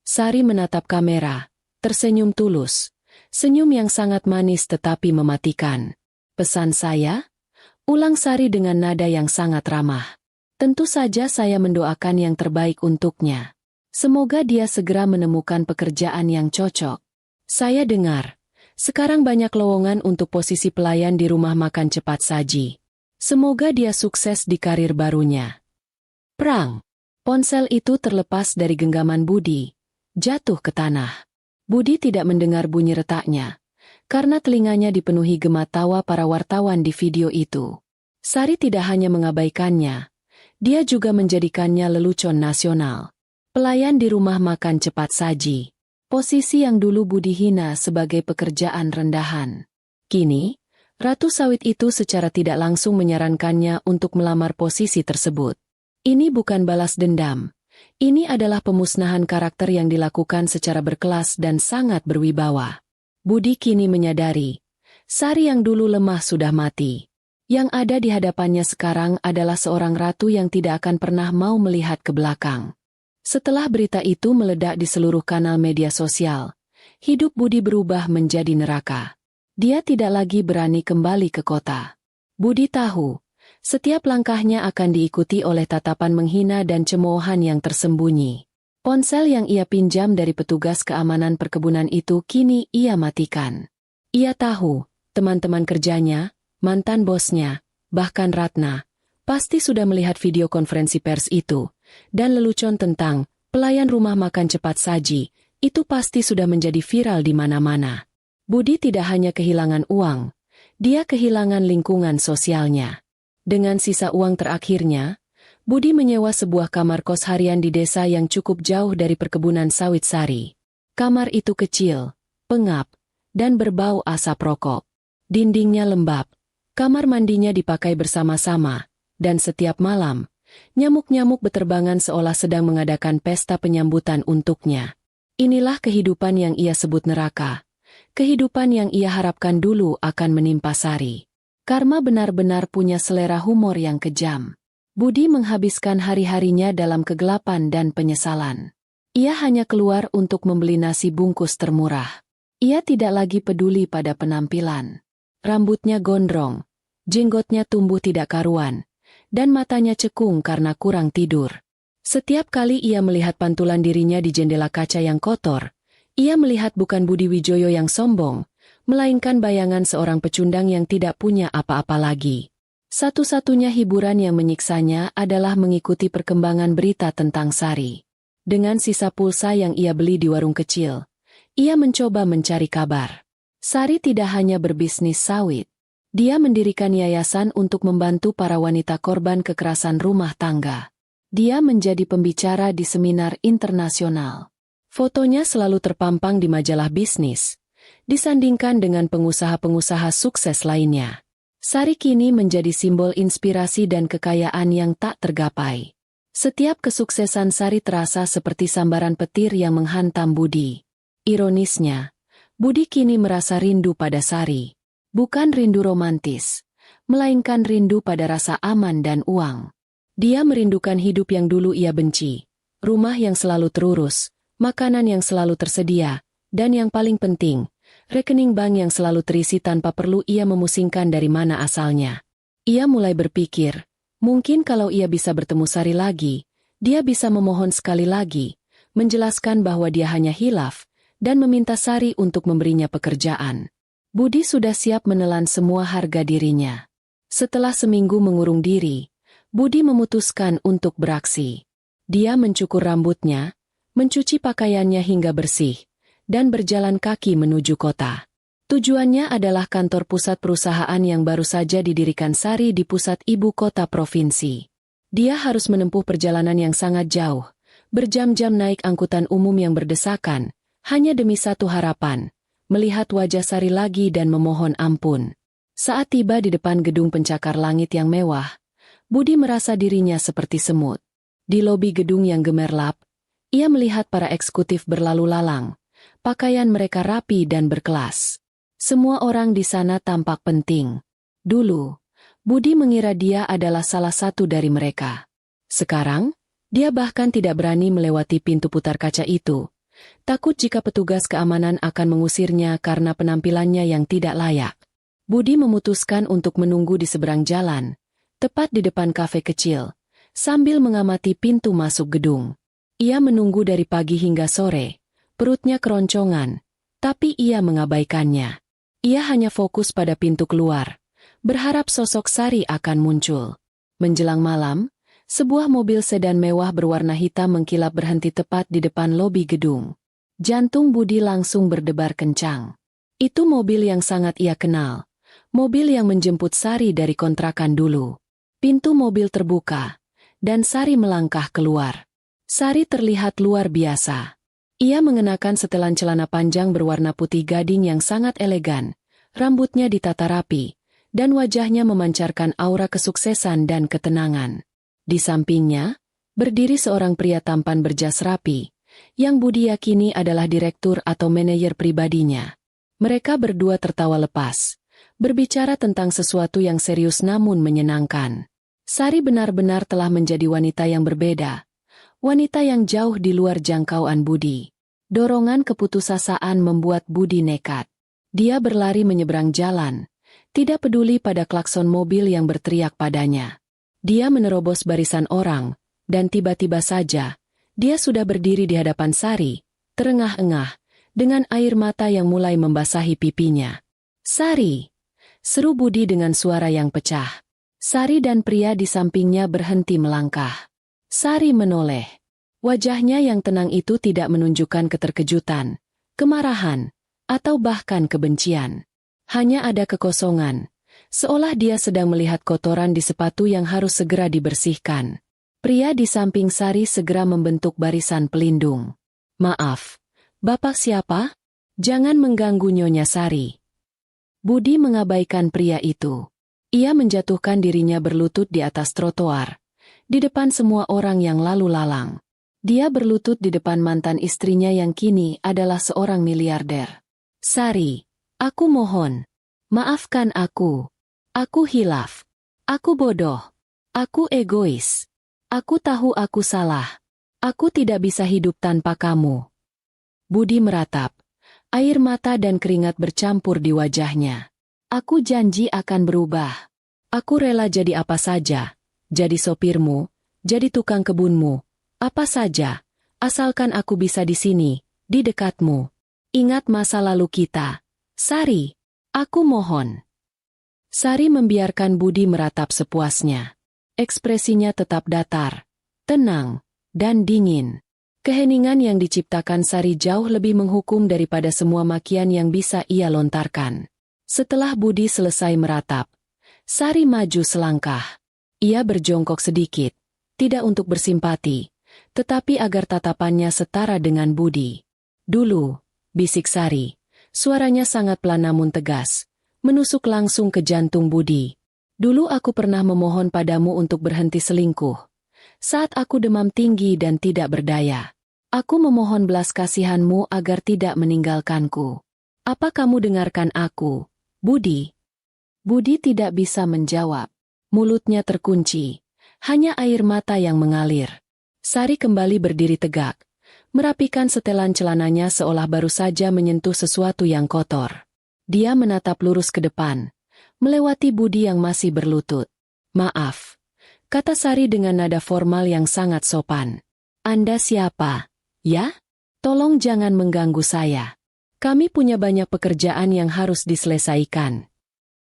Sari menatap kamera, tersenyum tulus, senyum yang sangat manis tetapi mematikan. "Pesan saya?" ulang Sari dengan nada yang sangat ramah. "Tentu saja saya mendoakan yang terbaik untuknya. Semoga dia segera menemukan pekerjaan yang cocok. Saya dengar sekarang banyak lowongan untuk posisi pelayan di rumah makan cepat saji. Semoga dia sukses di karir barunya." Prang! Ponsel itu terlepas dari genggaman Budi, jatuh ke tanah. Budi tidak mendengar bunyi retaknya, karena telinganya dipenuhi gema tawa para wartawan di video itu. Sari tidak hanya mengabaikannya, dia juga menjadikannya lelucon nasional. Pelayan di rumah makan cepat saji. Posisi yang dulu Budi hina sebagai pekerjaan rendahan. Kini, ratu sawit itu secara tidak langsung menyarankannya untuk melamar posisi tersebut. Ini bukan balas dendam. Ini adalah pemusnahan karakter yang dilakukan secara berkelas dan sangat berwibawa. Budi kini menyadari, Sari yang dulu lemah sudah mati. Yang ada di hadapannya sekarang adalah seorang ratu yang tidak akan pernah mau melihat ke belakang. Setelah berita itu meledak di seluruh kanal media sosial, hidup Budi berubah menjadi neraka. Dia tidak lagi berani kembali ke kota. Budi tahu, setiap langkahnya akan diikuti oleh tatapan menghina dan cemoohan yang tersembunyi. Ponsel yang ia pinjam dari petugas keamanan perkebunan itu kini ia matikan. Ia tahu, teman-teman kerjanya, mantan bosnya, bahkan Ratna, pasti sudah melihat video konferensi pers itu. Dan lelucon tentang pelayan rumah makan cepat saji, itu pasti sudah menjadi viral di mana-mana. Budi tidak hanya kehilangan uang, dia kehilangan lingkungan sosialnya. Dengan sisa uang terakhirnya, Budi menyewa sebuah kamar kos harian di desa yang cukup jauh dari perkebunan sawit Sari. Kamar itu kecil, pengap, dan berbau asap rokok. Dindingnya lembab, kamar mandinya dipakai bersama-sama, dan setiap malam, nyamuk-nyamuk beterbangan seolah sedang mengadakan pesta penyambutan untuknya. Inilah kehidupan yang ia sebut neraka. Kehidupan yang ia harapkan dulu akan menimpa Sari. Karma benar-benar punya selera humor yang kejam. Budi menghabiskan hari-harinya dalam kegelapan dan penyesalan. Ia hanya keluar untuk membeli nasi bungkus termurah. Ia tidak lagi peduli pada penampilan. Rambutnya gondrong, jenggotnya tumbuh tidak karuan, dan matanya cekung karena kurang tidur. Setiap kali ia melihat pantulan dirinya di jendela kaca yang kotor, ia melihat bukan Budi Wijoyo yang sombong, melainkan bayangan seorang pecundang yang tidak punya apa-apa lagi. Satu-satunya hiburan yang menyiksanya adalah mengikuti perkembangan berita tentang Sari. Dengan sisa pulsa yang ia beli di warung kecil, ia mencoba mencari kabar. Sari tidak hanya berbisnis sawit. Dia mendirikan yayasan untuk membantu para wanita korban kekerasan rumah tangga. Dia menjadi pembicara di seminar internasional. Fotonya selalu terpampang di majalah bisnis, disandingkan dengan pengusaha-pengusaha sukses lainnya. Sari kini menjadi simbol inspirasi dan kekayaan yang tak tergapai. Setiap kesuksesan Sari terasa seperti sambaran petir yang menghantam Budi. Ironisnya, Budi kini merasa rindu pada Sari. Bukan rindu romantis, melainkan rindu pada rasa aman dan uang. Dia merindukan hidup yang dulu ia benci, rumah yang selalu terurus, makanan yang selalu tersedia, dan yang paling penting, rekening bank yang selalu terisi tanpa perlu ia memusingkan dari mana asalnya. Ia mulai berpikir, mungkin kalau ia bisa bertemu Sari lagi, dia bisa memohon sekali lagi, menjelaskan bahwa dia hanya hilaf, dan meminta Sari untuk memberinya pekerjaan. Budi sudah siap menelan semua harga dirinya. Setelah seminggu mengurung diri, Budi memutuskan untuk beraksi. Dia mencukur rambutnya, mencuci pakaiannya hingga bersih, dan berjalan kaki menuju kota. Tujuannya adalah kantor pusat perusahaan yang baru saja didirikan Sari di pusat ibu kota provinsi. Dia harus menempuh perjalanan yang sangat jauh, berjam-jam naik angkutan umum yang berdesakan, hanya demi satu harapan, melihat wajah Sari lagi dan memohon ampun. Saat tiba di depan gedung pencakar langit yang mewah, Budi merasa dirinya seperti semut. Di lobi gedung yang gemerlap, ia melihat para eksekutif berlalu lalang. Pakaian mereka rapi dan berkelas. Semua orang di sana tampak penting. Dulu, Budi mengira dia adalah salah satu dari mereka. Sekarang, dia bahkan tidak berani melewati pintu putar kaca itu. Takut jika petugas keamanan akan mengusirnya karena penampilannya yang tidak layak. Budi memutuskan untuk menunggu di seberang jalan, tepat di depan kafe kecil, sambil mengamati pintu masuk gedung. Ia menunggu dari pagi hingga sore, perutnya keroncongan, tapi ia mengabaikannya. Ia hanya fokus pada pintu keluar, berharap sosok Sari akan muncul. Menjelang malam, sebuah mobil sedan mewah berwarna hitam mengkilap berhenti tepat di depan lobi gedung. Jantung Budi langsung berdebar kencang. Itu mobil yang sangat ia kenal. Mobil yang menjemput Sari dari kontrakan dulu. Pintu mobil terbuka, dan Sari melangkah keluar. Sari terlihat luar biasa. Ia mengenakan setelan celana panjang berwarna putih gading yang sangat elegan, rambutnya ditata rapi, dan wajahnya memancarkan aura kesuksesan dan ketenangan. Di sampingnya, berdiri seorang pria tampan berjas rapi, yang Budi yakini adalah direktur atau manajer pribadinya. Mereka berdua tertawa lepas, berbicara tentang sesuatu yang serius namun menyenangkan. Sari benar-benar telah menjadi wanita yang berbeda, wanita yang jauh di luar jangkauan Budi. Dorongan keputusasaan membuat Budi nekat. Dia berlari menyeberang jalan, tidak peduli pada klakson mobil yang berteriak padanya. Dia menerobos barisan orang, dan tiba-tiba saja, dia sudah berdiri di hadapan Sari, terengah-engah, dengan air mata yang mulai membasahi pipinya. "Sari!" seru Budi dengan suara yang pecah. Sari dan pria di sampingnya berhenti melangkah. Sari menoleh. Wajahnya yang tenang itu tidak menunjukkan keterkejutan, kemarahan, atau bahkan kebencian. Hanya ada kekosongan, seolah dia sedang melihat kotoran di sepatu yang harus segera dibersihkan. Pria di samping Sari segera membentuk barisan pelindung. "Maaf, Bapak siapa? Jangan mengganggu Nyonya Sari." Budi mengabaikan pria itu. Ia menjatuhkan dirinya berlutut di atas trotoar, di depan semua orang yang lalu lalang. Dia berlutut di depan mantan istrinya yang kini adalah seorang miliarder. "Sari, aku mohon, maafkan aku. Aku hilaf. Aku bodoh. Aku egois. Aku tahu aku salah. Aku tidak bisa hidup tanpa kamu." Budi meratap. Air mata dan keringat bercampur di wajahnya. "Aku janji akan berubah. Aku rela jadi apa saja. Jadi sopirmu, jadi tukang kebunmu. Apa saja, asalkan aku bisa di sini, di dekatmu. Ingat masa lalu kita. Sari, aku mohon." Sari membiarkan Budi meratap sepuasnya. Ekspresinya tetap datar, tenang, dan dingin. Keheningan yang diciptakan Sari jauh lebih menghukum daripada semua makian yang bisa ia lontarkan. Setelah Budi selesai meratap, Sari maju selangkah. Ia berjongkok sedikit, tidak untuk bersimpati, tetapi agar tatapannya setara dengan Budi. Dulu, bisik Sari, suaranya sangat pelan namun tegas, menusuk langsung ke jantung Budi. Dulu aku pernah memohon padamu untuk berhenti selingkuh. Saat aku demam tinggi dan tidak berdaya. Aku memohon belas kasihanmu agar tidak meninggalkanku. Apa kamu dengarkan aku, Budi? Budi tidak bisa menjawab. Mulutnya terkunci. Hanya air mata yang mengalir. Sari kembali berdiri tegak. Merapikan setelan celananya seolah baru saja menyentuh sesuatu yang kotor. Dia menatap lurus ke depan. Melewati Budi yang masih berlutut. Maaf, kata Sari dengan nada formal yang sangat sopan. Anda siapa? Ya? Tolong jangan mengganggu saya. Kami punya banyak pekerjaan yang harus diselesaikan.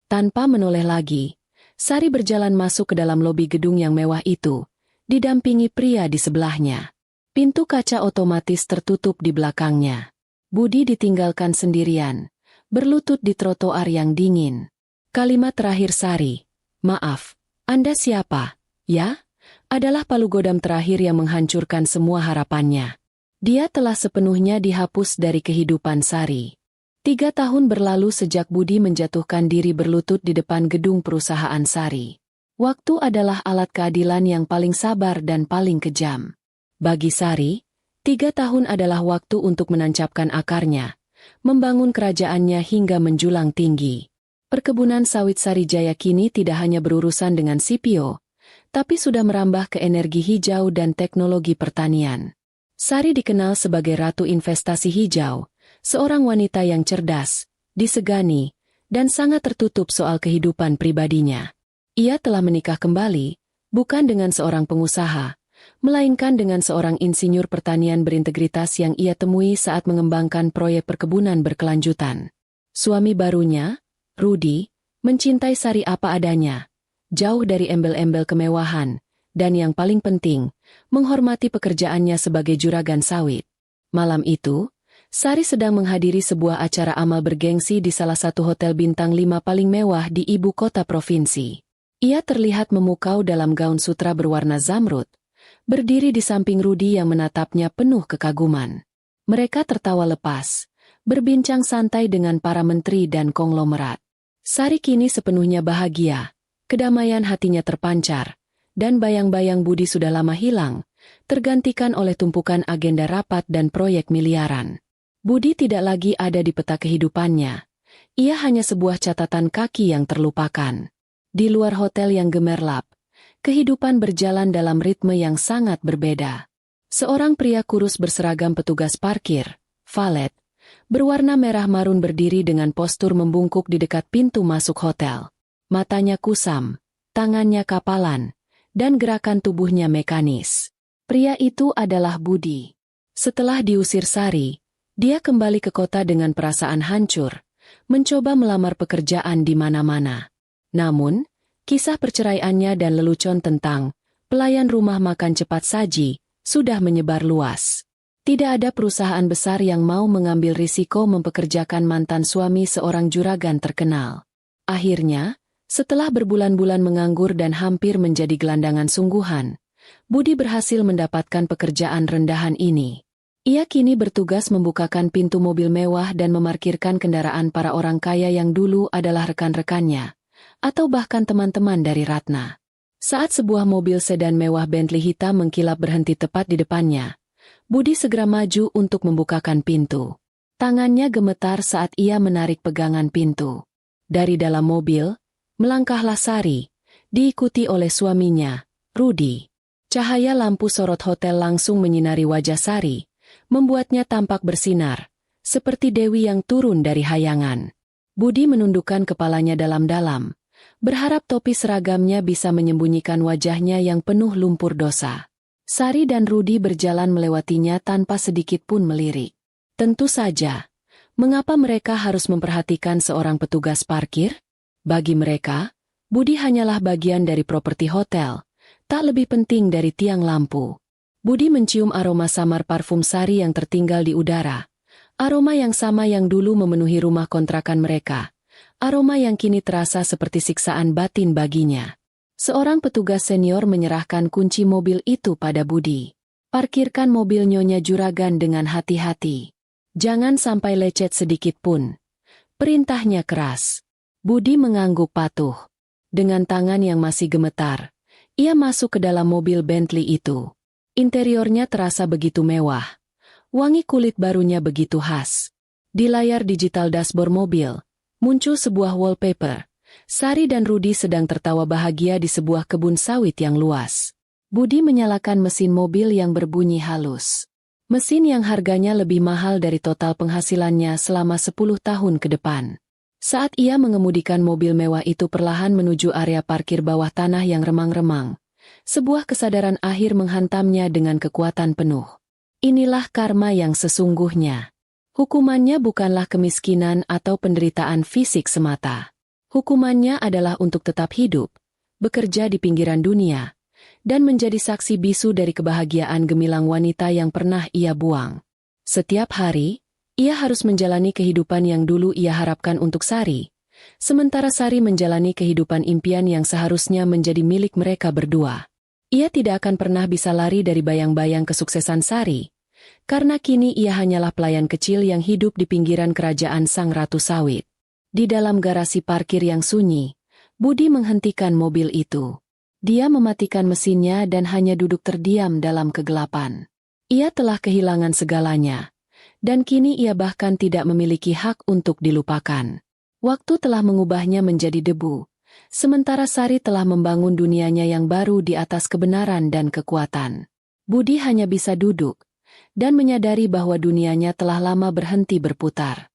Tanpa menoleh lagi, Sari berjalan masuk ke dalam lobi gedung yang mewah itu, didampingi pria di sebelahnya. Pintu kaca otomatis tertutup di belakangnya. Budi ditinggalkan sendirian, berlutut di trotoar yang dingin. Kalimat terakhir Sari, maaf, Anda siapa? Ya? Adalah palu godam terakhir yang menghancurkan semua harapannya. Dia telah sepenuhnya dihapus dari kehidupan Sari. 3 tahun berlalu sejak Budi menjatuhkan diri berlutut di depan gedung perusahaan Sari. Waktu adalah alat keadilan yang paling sabar dan paling kejam. Bagi Sari, 3 tahun adalah waktu untuk menancapkan akarnya, membangun kerajaannya hingga menjulang tinggi. Perkebunan sawit Sari Jaya kini tidak hanya berurusan dengan CPO, tapi sudah merambah ke energi hijau dan teknologi pertanian. Sari dikenal sebagai Ratu Investasi Hijau, seorang wanita yang cerdas, disegani, dan sangat tertutup soal kehidupan pribadinya. Ia telah menikah kembali, bukan dengan seorang pengusaha, melainkan dengan seorang insinyur pertanian berintegritas yang ia temui saat mengembangkan proyek perkebunan berkelanjutan. Suami barunya, Rudi, mencintai Sari apa adanya, jauh dari embel-embel kemewahan, dan yang paling penting, menghormati pekerjaannya sebagai juragan sawit. Malam itu, Sari sedang menghadiri sebuah acara amal bergengsi di salah satu hotel bintang 5 paling mewah di ibu kota provinsi. Ia terlihat memukau dalam gaun sutra berwarna zamrud, berdiri di samping Rudi yang menatapnya penuh kekaguman. Mereka tertawa lepas, berbincang santai dengan para menteri dan konglomerat. Sari kini sepenuhnya bahagia, kedamaian hatinya terpancar, dan bayang-bayang Budi sudah lama hilang, tergantikan oleh tumpukan agenda rapat dan proyek miliaran. Budi tidak lagi ada di peta kehidupannya. Ia hanya sebuah catatan kaki yang terlupakan. Di luar hotel yang gemerlap, kehidupan berjalan dalam ritme yang sangat berbeda. Seorang pria kurus berseragam petugas parkir, valet, berwarna merah marun berdiri dengan postur membungkuk di dekat pintu masuk hotel. Matanya kusam, tangannya kapalan, dan gerakan tubuhnya mekanis. Pria itu adalah Budi. Setelah diusir Sari, dia kembali ke kota dengan perasaan hancur, mencoba melamar pekerjaan di mana-mana. Namun, kisah perceraiannya dan lelucon tentang pelayan rumah makan cepat saji sudah menyebar luas. Tidak ada perusahaan besar yang mau mengambil risiko mempekerjakan mantan suami seorang juragan terkenal. Akhirnya, setelah berbulan-bulan menganggur dan hampir menjadi gelandangan sungguhan, Budi berhasil mendapatkan pekerjaan rendahan ini. Ia kini bertugas membukakan pintu mobil mewah dan memarkirkan kendaraan para orang kaya yang dulu adalah rekan-rekannya, atau bahkan teman-teman dari Ratna. Saat sebuah mobil sedan mewah Bentley hitam mengkilap berhenti tepat di depannya, Budi segera maju untuk membukakan pintu. Tangannya gemetar saat ia menarik pegangan pintu. Dari dalam mobil, melangkahlah Sari, diikuti oleh suaminya, Rudi. Cahaya lampu sorot hotel langsung menyinari wajah Sari, membuatnya tampak bersinar, seperti dewi yang turun dari hayangan. Budi menundukkan kepalanya dalam-dalam, berharap topi seragamnya bisa menyembunyikan wajahnya yang penuh lumpur dosa. Sari dan Rudi berjalan melewatinya tanpa sedikit pun melirik. Tentu saja, mengapa mereka harus memperhatikan seorang petugas parkir? Bagi mereka, Budi hanyalah bagian dari properti hotel, tak lebih penting dari tiang lampu. Budi mencium aroma samar parfum Sari yang tertinggal di udara. Aroma yang sama yang dulu memenuhi rumah kontrakan mereka. Aroma yang kini terasa seperti siksaan batin baginya. Seorang petugas senior menyerahkan kunci mobil itu pada Budi. Parkirkan mobil Nyonya Juragan dengan hati-hati. Jangan sampai lecet sedikit pun. Perintahnya keras. Budi mengangguk patuh. Dengan tangan yang masih gemetar, ia masuk ke dalam mobil Bentley itu. Interiornya terasa begitu mewah. Wangi kulit barunya begitu khas. Di layar digital dashboard mobil, muncul sebuah wallpaper. Sari dan Rudi sedang tertawa bahagia di sebuah kebun sawit yang luas. Budi menyalakan mesin mobil yang berbunyi halus. Mesin yang harganya lebih mahal dari total penghasilannya selama 10 tahun ke depan. Saat ia mengemudikan mobil mewah itu perlahan menuju area parkir bawah tanah yang remang-remang, sebuah kesadaran akhir menghantamnya dengan kekuatan penuh. Inilah karma yang sesungguhnya. Hukumannya bukanlah kemiskinan atau penderitaan fisik semata. Hukumannya adalah untuk tetap hidup, bekerja di pinggiran dunia, dan menjadi saksi bisu dari kebahagiaan gemilang wanita yang pernah ia buang. Setiap hari, ia harus menjalani kehidupan yang dulu ia harapkan untuk Sari, sementara Sari menjalani kehidupan impian yang seharusnya menjadi milik mereka berdua. Ia tidak akan pernah bisa lari dari bayang-bayang kesuksesan Sari, karena kini ia hanyalah pelayan kecil yang hidup di pinggiran kerajaan Sang Ratu Sawit. Di dalam garasi parkir yang sunyi, Budi menghentikan mobil itu. Dia mematikan mesinnya dan hanya duduk terdiam dalam kegelapan. Ia telah kehilangan segalanya, dan kini ia bahkan tidak memiliki hak untuk dilupakan. Waktu telah mengubahnya menjadi debu, sementara Sari telah membangun dunianya yang baru di atas kebenaran dan kekuatan. Budi hanya bisa duduk dan menyadari bahwa dunianya telah lama berhenti berputar.